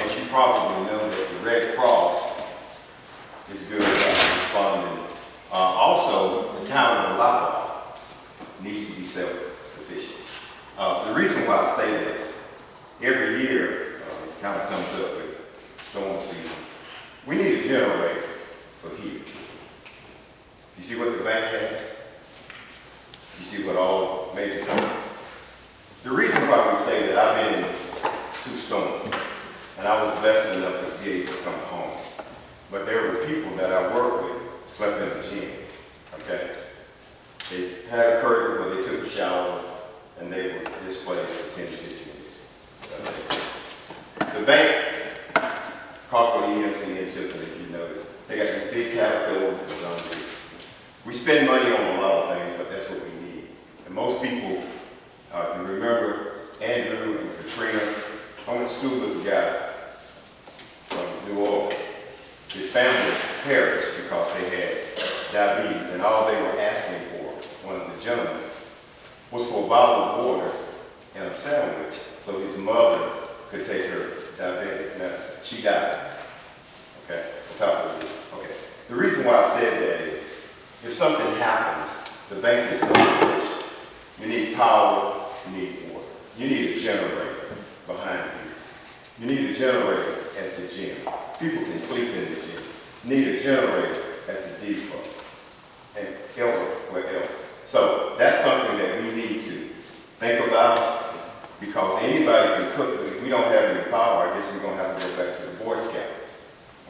As you probably know, that the Red Cross is good about responding. Also, the town of Alapaha needs to be self-sufficient. The reason why I say this, every year, it kind of comes up with storm season. We need a generator for heat. You see what the bank has? You see what all major companies? The reason why we say that, I've been in 2 storms, and I was blessed enough to be able to come home. But there were people that I worked with slept in the gym, okay? They had a curtain where they took a shower, and they were displaced for 10 to 15 minutes. The bank, Carco EMC and Tiffany, if you notice, they got these big caterpillars and zombies. We spend money on a lot of things, but that's what we need. And most people can remember Andrew and Katrina. I went to school with a guy from New Orleans. His family perished because they had diabetes, and all they were asking for, one of the gentlemen, was for a bottle of water and a sandwich so his mother could take her diabetic medicine. She died. Okay? Okay. The reason why I said that is, if something happens, the bank is self-sufficient. You need power, you need water. You need a generator behind you. You need a generator at the gym. People can sleep in the gym. You need a generator at the depot and everywhere else. So that's something that we need to think about, because anybody can cook, but if we don't have any power, I guess we're going to have to go back to the Boy Scouts.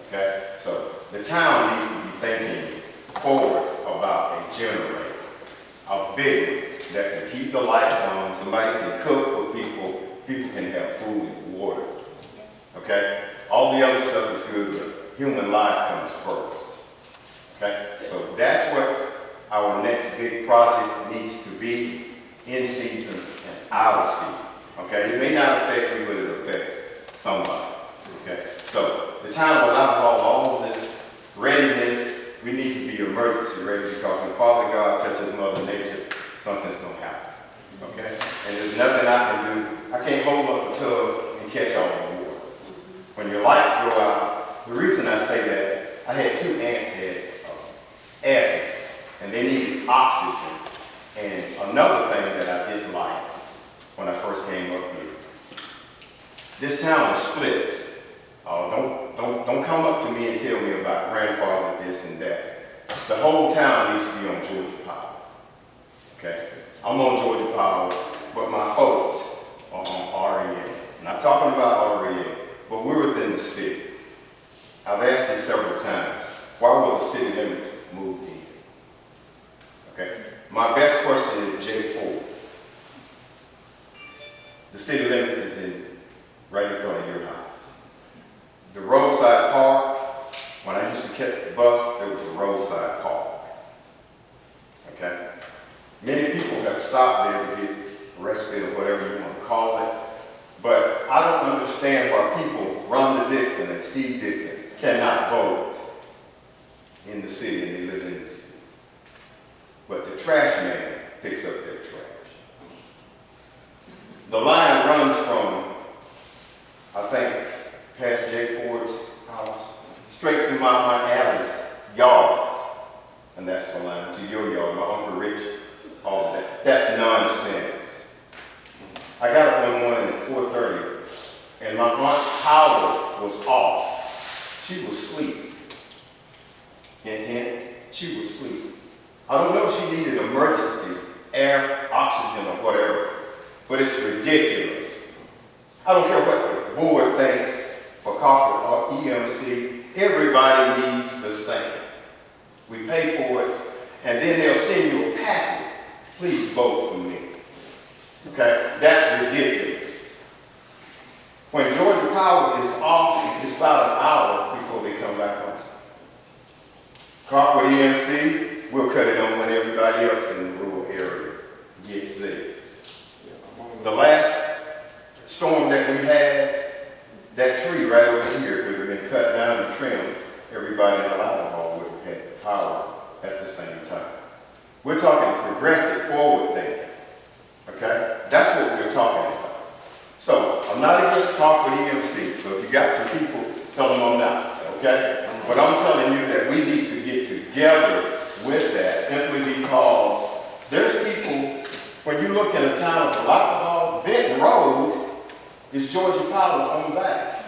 Okay? So the town needs to be thinking forward about a generator, a big one that can keep the lights on. Somebody can cook for people. People can have food and water. Yes. Okay? All the other stuff is good, but human life comes first. Okay? So that's what our next big project needs to be, in season and out of season. Okay? It may not affect you, but it affects somebody. Okay? So the town will allow all of this readiness. We need to be emergency ready, because when Father God touches Mother Nature, something's going to happen. Okay? And there's nothing I can do. I can't hold up a tub and catch all the water. When your lights go out, the reason I say that, I had 2 aunts had asthma, and they needed oxygen. And another thing that I didn't like when I first came up here, this town is split. Don't come up to me and tell me about grandfather this and that. The whole town needs to be on Georgia Power. Okay? I'm on Georgia Power, but my folks are on REA. I'm not talking about REA, but we're within the city. I've asked this several times. Why were the city limits moved in? Okay? My best question is Jake Ford. The city limits is right in front of your house. The roadside park, when I used to catch the bus, there was a roadside park. Okay? Many people have stopped there to get respite or whatever you want to call it. But I don't understand why people, Rhonda Dixon and Steve Dixon, cannot vote in the city, and they live in the city. But the trash man picks up their trash. The line runs from, I think, past Jake Ford's house, straight to my Alice's yard. And that's the line to your yard, my Uncle Rich, all of that. That's nonsense. I got up one morning at 4:30 and my aunt's power was off. She was asleep. And she was asleep. I don't know if she needed emergency air, oxygen, or whatever, but it's ridiculous. I don't care what the board thinks for corporate or EMC, everybody needs the same. We pay for it, and then they'll send you a packet. Please vote for me. Okay? That's ridiculous. When Georgia Power is off, it's about an hour before they come back on. Corporate EMC, we'll cut it on when everybody else in the rural area gets there. The last storm that we had, that tree right over here would have been cut down and trimmed. Everybody in Alapaha would have had power at the same time. We're talking progressive, forward thinking. Okay? That's what we're talking about. So, I'm not against corporate EMC. So if you got some people, tell them I'm not. Okay? But I'm telling you that we need to get together with that simply because there's people, when you look in a town of Alapaha, Benton Road is Georgia Power on the back.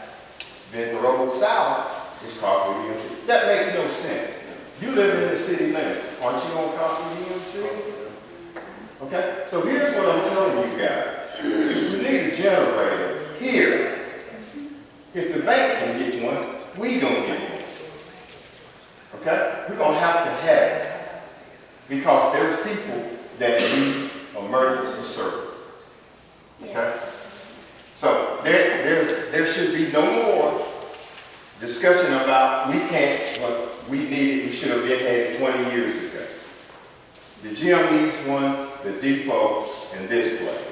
Benton Road South is corporate EMC. That makes no sense. You live in the city limits. Aren't you on corporate EMC? Okay? So here's what I'm telling you guys. You need a generator here. If the bank can get one, we gonna get one. Okay? We're gonna have to have it. Because there's people that need emergency service. Okay? Yes. So there should be no more discussion about we can't, what we needed, we should have been had 20 years ago. The gym needs one, the depot, and this place.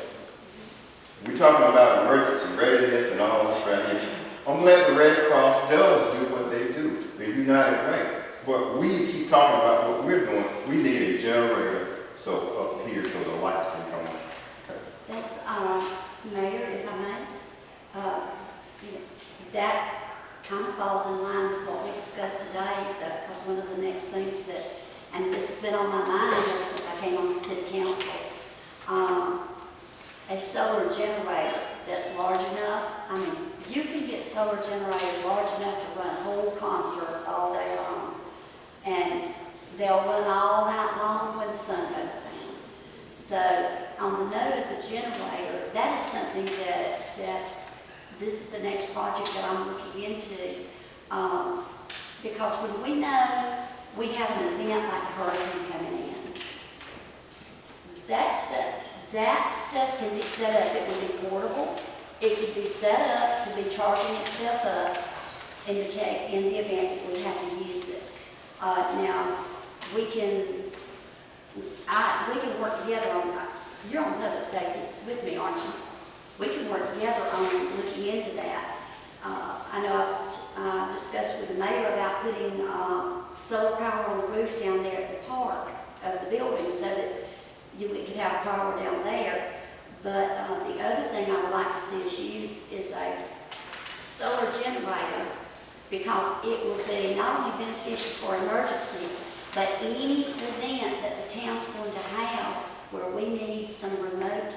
We're talking about emergency readiness and all this right here. I'm glad the Red Cross does do what they do, the United Way. But we keep talking about what we're doing. We need a generator so up here so the lights can come on. Okay. That's, Mayor, if I may, that kind of falls in line with what we discussed today, because one of the next things that, and this has been on my mind ever since I came on the city council, a solar generator that's large enough. I mean, you can get solar generators large enough to run whole concerts all day long. And they'll run all night long when the sun goes down. So on the note of the generator, that is something that this is the next project that I'm looking into. Because when we know we have an event like a hurricane coming in, that stuff can be set up. It will be portable. It could be set up to be charging itself up in the event that we have to use it. Now, we can work together on that. You're on public safety with me, aren't you? We can work together on looking into that. I know I've discussed with the mayor about putting solar power on the roof down there at the park of the building so that we could have power down there. But the other thing I would like to see us use is a solar generator, because it will be not only beneficial for emergencies, but any event that the town's going to have where we need some remote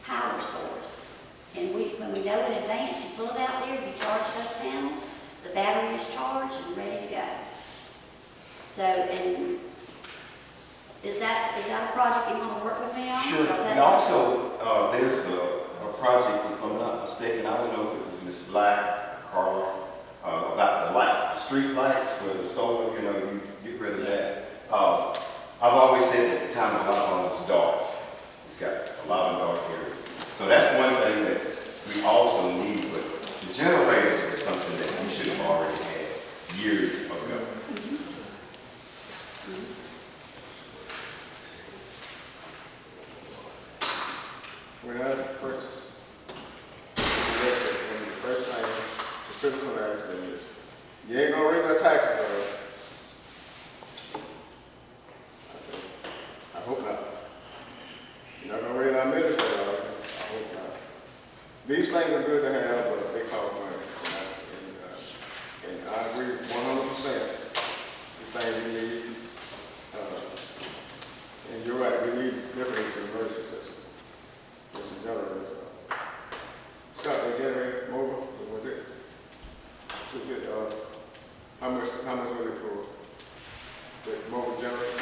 power source. And when we know in advance, you pull it out there, you charge those panels, the battery is charged and ready to go. So, and is that a project you want to work with me on? Sure. And also, there's a project, if I'm not mistaken, I don't know if it was Ms. Black, Carla, about the lights, the street lights, where the solar, you get rid of that. I've always said that the town of Alapaha is dark. It's got a lot of dark areas. So that's one thing that we also need, but the generators is something that we should have already had years ago. When I first, when the first time the citizen asked me is, you ain't gonna raise our taxes, I said, I hope not. You're not gonna raise our administrator, I hope not. These things are good to have, but they cost money. And I agree 100%. The things we need, and you're right, we need definitely some emergency system. There's some generators. Scott, they generate more How much will it for? The mobile generator?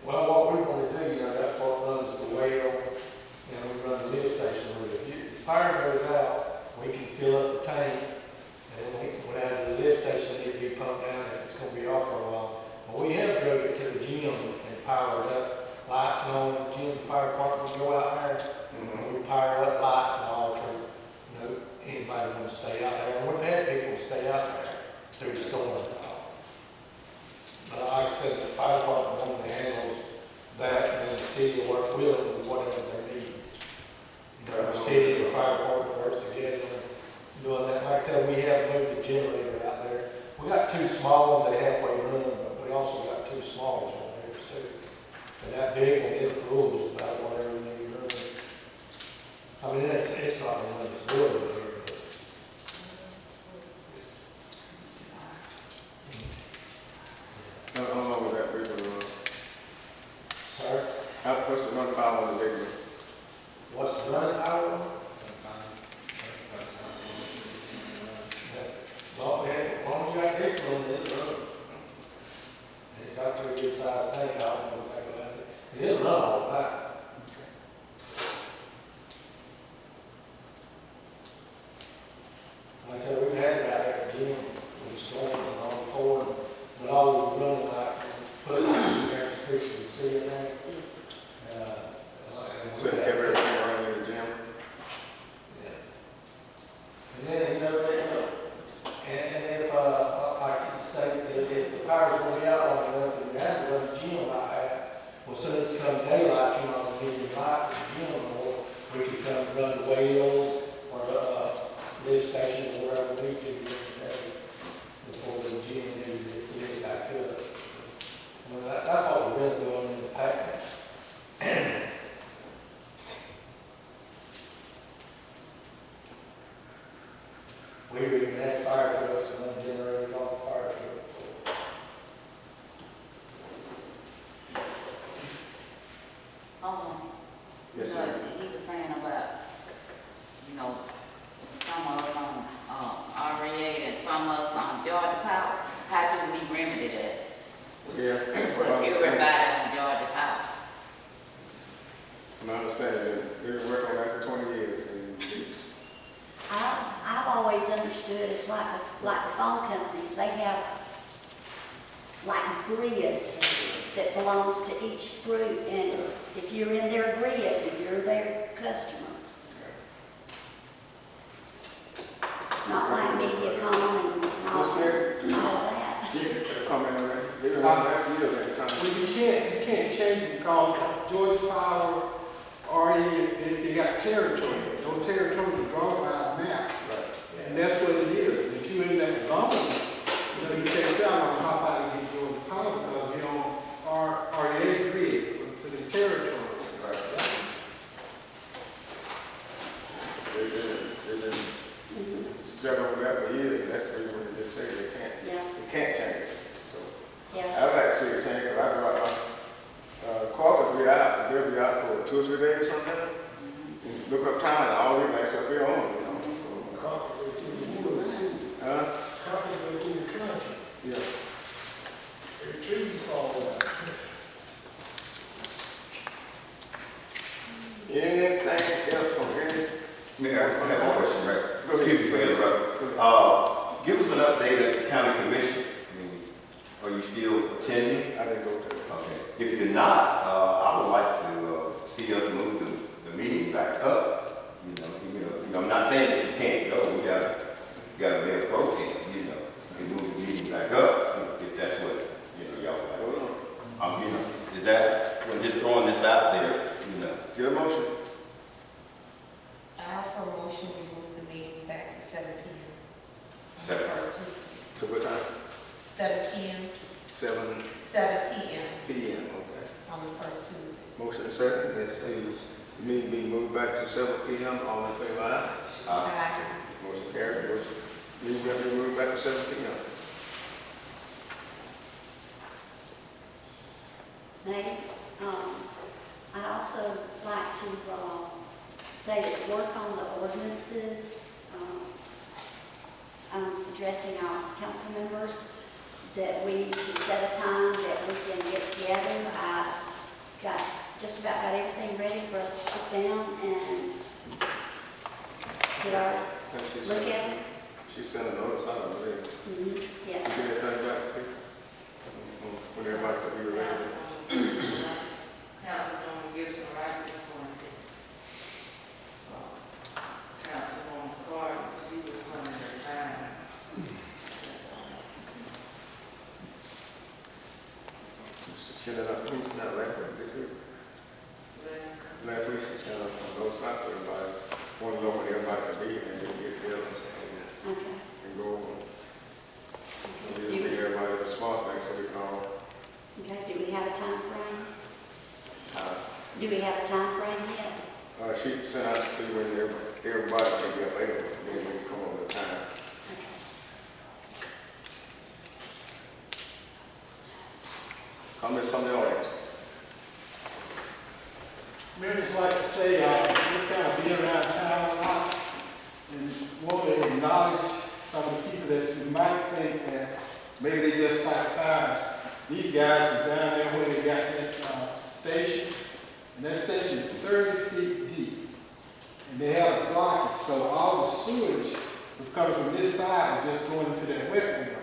Well, what we're gonna do, you know, that's what runs the well, and we run the lift station with it. If the power goes out, we can fill up the tank, and then we can have the lift station need to be pumped down if it's gonna be off for a while. But we have drove it to the gym and powered up, lights on, the gym, fire department, go out there, and we power up lights and all for, you know, anybody want to stay out there. And we've had people stay out there through the storm and all. But like I said, the fire department only handles that, and then the city will work with them with whatever they need. You know, the city and the fire department works together doing that. Like I said, we have moved the generator out there. We got two small ones that halfway run, but we also got two small generators too. And that big one, it rules about whatever we need to run. I mean, it's not gonna run this building here, but. How long will that big one run? Sir, What's the run power on the big one? what's the running power? Well, yeah, as long as you got this one, it'll run. It's got a pretty good sized tank out, it goes back about it. It'll run all the time. Like I said, we've had it out there at the gym, with the storms and all before, but all we running like, put lights in there so people can see it there. So you have everything running in the gym? Yeah. And then, you know, and if, like you say, if the power's gonna be out long enough, and you have to run the gym like that, well, as soon as it comes daylight, you're not gonna need any lights in the gym, or we could come run the wheels, or, lift station, or wherever we need to during the day, before the gym needs to lift back up. Well, that's what we're really doing in the past. We even had fire trucks and run generators off the fire truck. Yes, You sir. know, he was saying about, you know, some of us on REA and some of us on Georgia Power. How do we remedy that? Yeah. Put everybody on Georgia Power. I understand that. We've been working on that for 20 years. And I've always understood it's like the phone companies, they have like grids that belongs to each group, and if you're in their grid, you're their customer. It's not like MediaCom and all that. comment on that. They've been running that for years. You can't change it because Georgia Power already, they got territory. Those territories are drawn by a map. Right. And that's what it is. If you're in that zone, you know, you can't say, I'm gonna hop out and get Georgia Power because you don't, REA grids to the territory. Right. They've been juggling with that for years, and that's the reason they just say they can't change it. So Yeah. I'd like to see it change, because I go out, corporate be out, they'll be out for 2 or 3 days sometimes. And look up time and all these like stuff they own, you know. So, Copy in the country. yeah. The trees fall down. Anything else from any? Mayor, I have one question, right? Go ahead. Excuse me for interrupting. Give us an update at the county commission. I mean, are you still attending? I didn't go to that. Okay. If you're not, I would like to see us move the meeting back up. You know, I'm not saying that you can't go. You got to be a pro team. You know, you can move the meeting back up if that's what y'all like. Is that? I'm just throwing this out there. Get a motion. I offer a motion to move the meetings back to 7 p.m. on the 7. first Tuesday. To what time? 7 p.m. 7 p.m. p.m. Okay. on the first Tuesday. Motion and second. Let's see. Meeting be moved back to 7 p.m. All in favor, aye? Aye. Motion carried. Meeting will be moved back to 7 p.m. Mayor, I'd also like to say that work on the ordinances, addressing our council members, that we should set a time that we can get together. I got, just about got everything ready for us to sit down and get our look at it. She sent a notice out, I believe. Yes. You get that back, Dick? When everybody said we were ready. Councilwoman Gibson, right this point. Councilwoman Carter, she was running her time. She sent out, he sent out last week, this week. Last week she sent out a notice out to everybody. Want to know when everybody could be and then get bills Okay. and go over. And just give everybody a small thing so we can all, Okay, do we have a time frame? Do we have a time frame yet? she sent out to see when everybody can be available, then we can come on the time. Okay. Comments from the audience? Mayor, just like to say, just kind of being around town a lot and want to acknowledge some of the people that you might think that maybe they just like fire. These guys are down there where they got that station, and that station is 30 feet deep. And they have a blockage, so all the sewage was coming from this side and just going into that wet well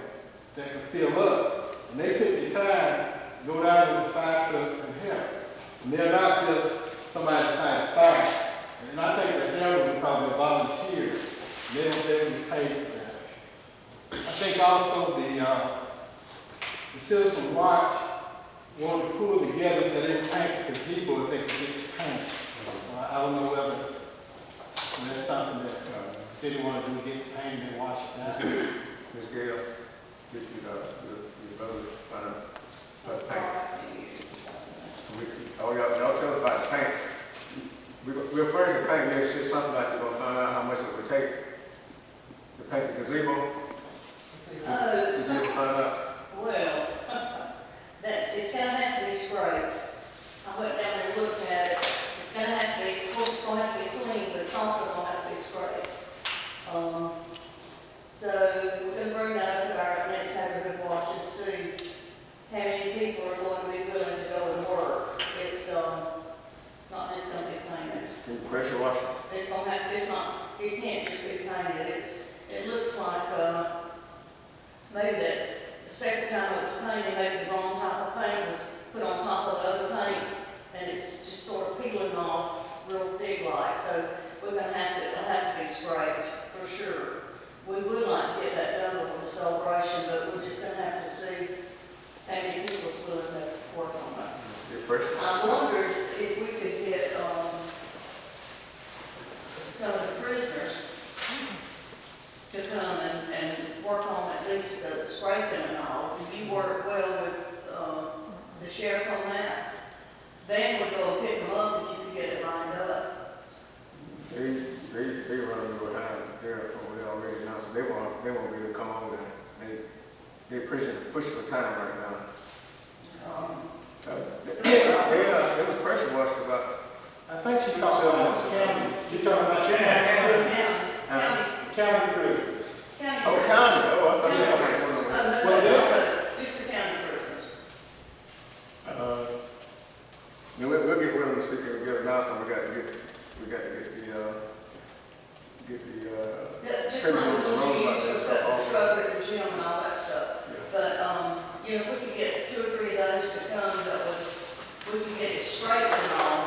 that could fill up. And they took the time to go down to the fire trucks and help. And they're not just somebody fighting fire. And I think that's everyone because they're volunteers. They don't get paid for that. I think also the Citizen Watch wanted to pull together so they would paint the gazebo if they could get the paint. I don't know whether that's something that the city wanted to do, get the paint and wash it down. Ms. Gale, this is your brother, paint. Y'all tell us about the paint. We're first to paint, it's just something like you're gonna find out how much it would take to paint the gazebo. Did you ever find out? Well, it's gonna have to be scraped. I went down there and looked at it. It's gonna have to be, of course, it's gonna have to be clean, but it's also gonna have to be scraped. So we're gonna bring that up at our next neighborhood watch and see how many people are going to be willing to go and work. It's not just gonna be painted. Can you pressure wash it? It's gonna have, it's not, it can't just be painted. It looks like, maybe that's the second time it was painted, maybe the wrong type of paint was put on top of the other paint, and it's just sort of peeling off real thick like. So we're gonna have to, it'll have to be scraped for sure. We would like to get that done before the celebration, but we're just gonna have to see how many people's willing to work on that. I wondered if we could get some of the prisoners to come and work on at least the scraping and all. Do you work well with the sheriff on that? Van would go and pick them up if you could get it lined up. They run a little behind there from what they already know, so they won't be able to come over there. They pushing for time right now. It was pressure washed about. I think she's talking about county. You're talking about county prisoners. Oh, county. Oh, I thought you were talking about something. Well, just the county prisoners. We'll get with them and see if we can get them out, and we got to get just like the ones you use for the shrubbery at the gym and all that stuff. Yeah. But, if we could get 2 or 3 of those to come, we could get it straight and all.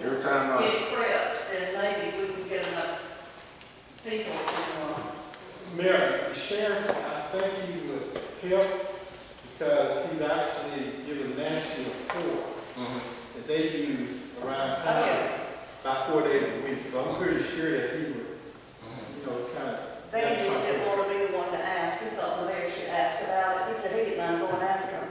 Every time, Get it prepped, then maybe we can get enough people to, Mayor, the sheriff, I think he would help because he's actually given national that they use around town about 4 days a week. So I'm pretty sure that he would, kind of. Van just didn't want to be the one to ask. He thought the mayor should ask about it. He said he didn't mind going after him,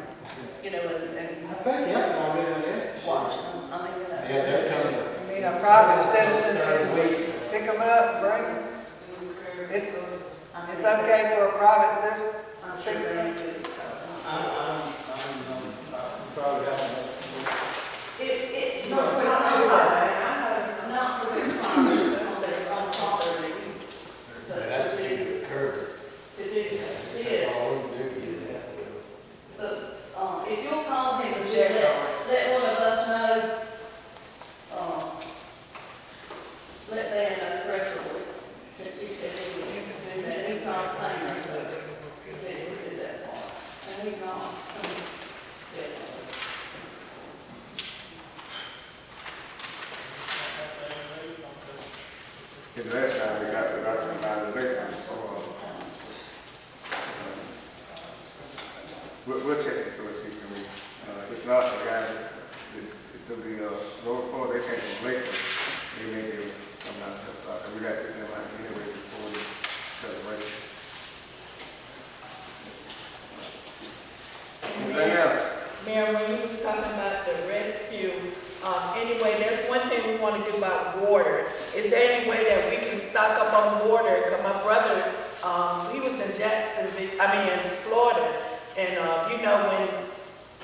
and I think you have to already ask. watch them. I mean, Yeah, they're coming. I mean, a private citizen can pick them up, bring them. It's okay for a private citizen. I'm sure they do. I'm probably having It's not for the private, not for the private, on top of it. But not a painter, so he said he would do that part. And he's not. Definitely. His last time we got the doctor about the late, so, we'll check into it, see if we, if not, the guy, if the, road for, they can't complete it, they may be able to come out and help out, and we got to take them out anyway before the celebration. Anything else? Mayor, when you was talking about the rescue, anyway, there's one thing we want to do about water. Is there any way that we can stock up on water? Because my brother, he was in Florida, and you know, when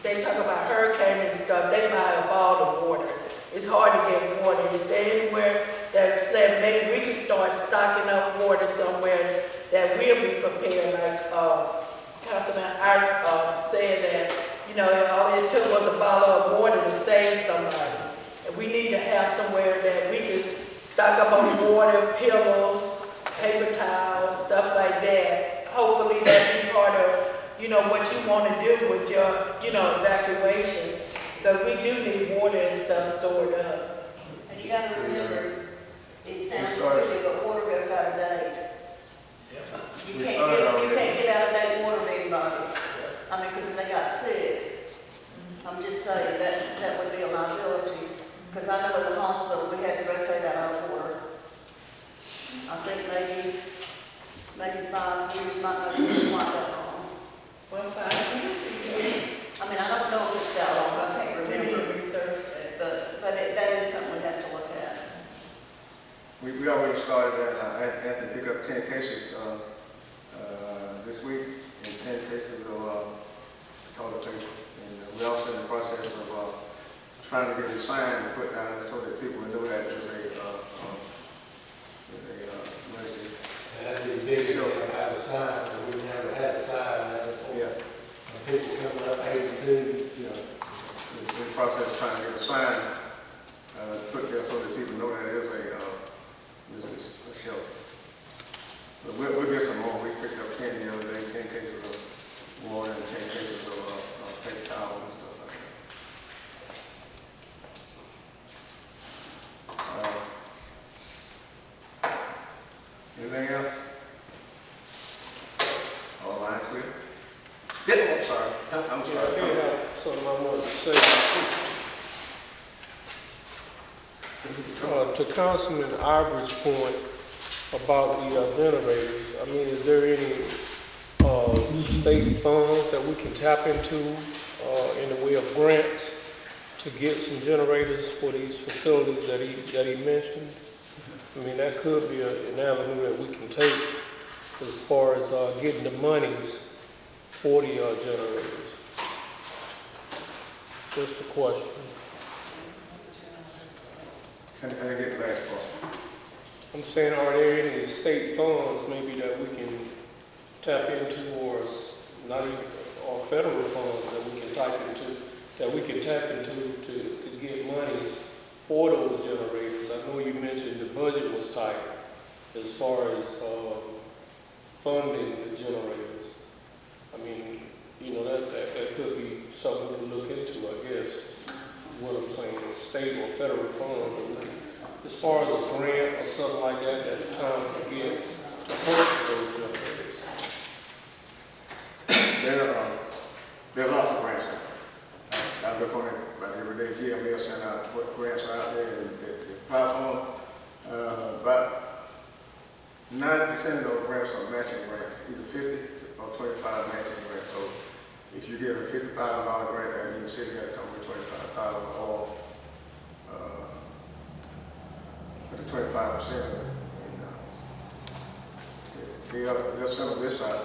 they talk about hurricane and stuff, they buy a bottle of water. It's hard to get water. Is there anywhere that maybe we can start stocking up water somewhere that we'll be prepared? Like Councilman Art said that, you know, all it took was a bottle of water to save somebody. And we need to have somewhere that we can stock up on water, pillows, paper towels, stuff like that. Hopefully that'll be part of, you know, what you want to do with your, you know, evacuation. Because we do need water and stuff stored up. And you gotta remember, it sounds silly, but water goes out of date. You can't get out of date water for anybody. I mean, because if they got sick, I'm just saying that would be a liability. Because I know at the hospital, we had to rotate out our water. I think maybe 5 years, might not be quite that long. Well, 5 years. I mean, I don't know if it's that long, I can't We need to remember. research that. But that is something we have to look at. We already started that, I had to pick up 10 cases, this week, and 10 cases of, toilet paper. And we're also in the process of, trying to get a sign and put down so that people know that there's a emergency. That'd be big, so to have a sign, but we never had a sign there before. Yeah. And people coming up 82, You know, in the process of trying to get a sign, put there so that people know that there's a shelter. But we'll get some more. We picked up 10 the other day, 10 cases of water and 10 cases of paper towels and stuff like that. Anything else? All lines clear? Yeah, I'm sorry. I'm sorry. I did have something I wanted to say. To Councilman Ivory's point about the generators, I mean, is there any state funds that we can tap into in the way of grants to get some generators for these facilities that he mentioned? I mean, that could be an avenue that we can take as far as getting the monies for the generators. Just a question. And I get the last part. I'm saying, are there any state funds maybe that we can tap into, or not even, or federal funds that we can tap into to get monies for those generators? I know you mentioned the budget was tight as far as funding the generators. I mean, you know, that could be something to look into, I guess. What I'm saying is state or federal funds that we can, as far as a grant or something like that, at the time to get to purchase those generators. There are lots of grants out there. I look on it about every day. GML send out what grants are out there, and they apply for them. About 90% of those grants are matching grants, either 50 or 25 matching grants. So if you get a $50,000 grant, that means the city got to come with $25,000 or for the 25% of it. And they'll send them this out.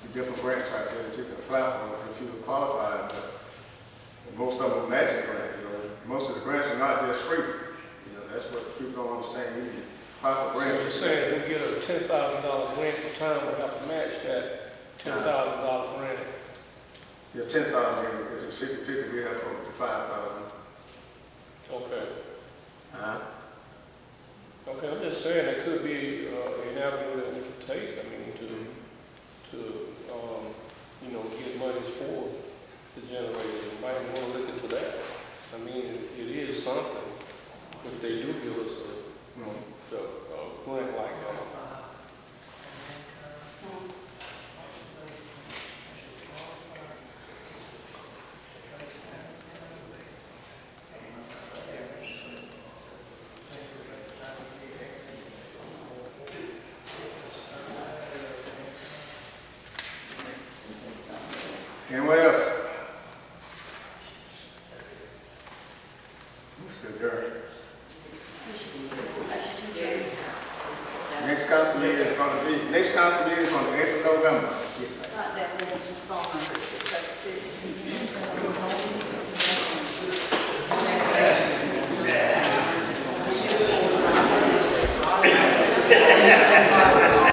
The different grants out there that you can apply for if you qualify. But most of them are matching grants. You know, most of the grants are not just free. You know, that's what people don't understand. You can apply for grants. So you're saying we get a $10,000 grant for time, we have to match that $10,000 grant? Yeah, 10,000. If it's 50-50, we have over 5,000. Okay. Uh-huh. Okay, I'm just saying it could be an avenue that we could take. I mean, Anyone else? Mr. Durham. Next council meeting is going to be, next council meeting is on the 8th of November. Write down the phone number, 686.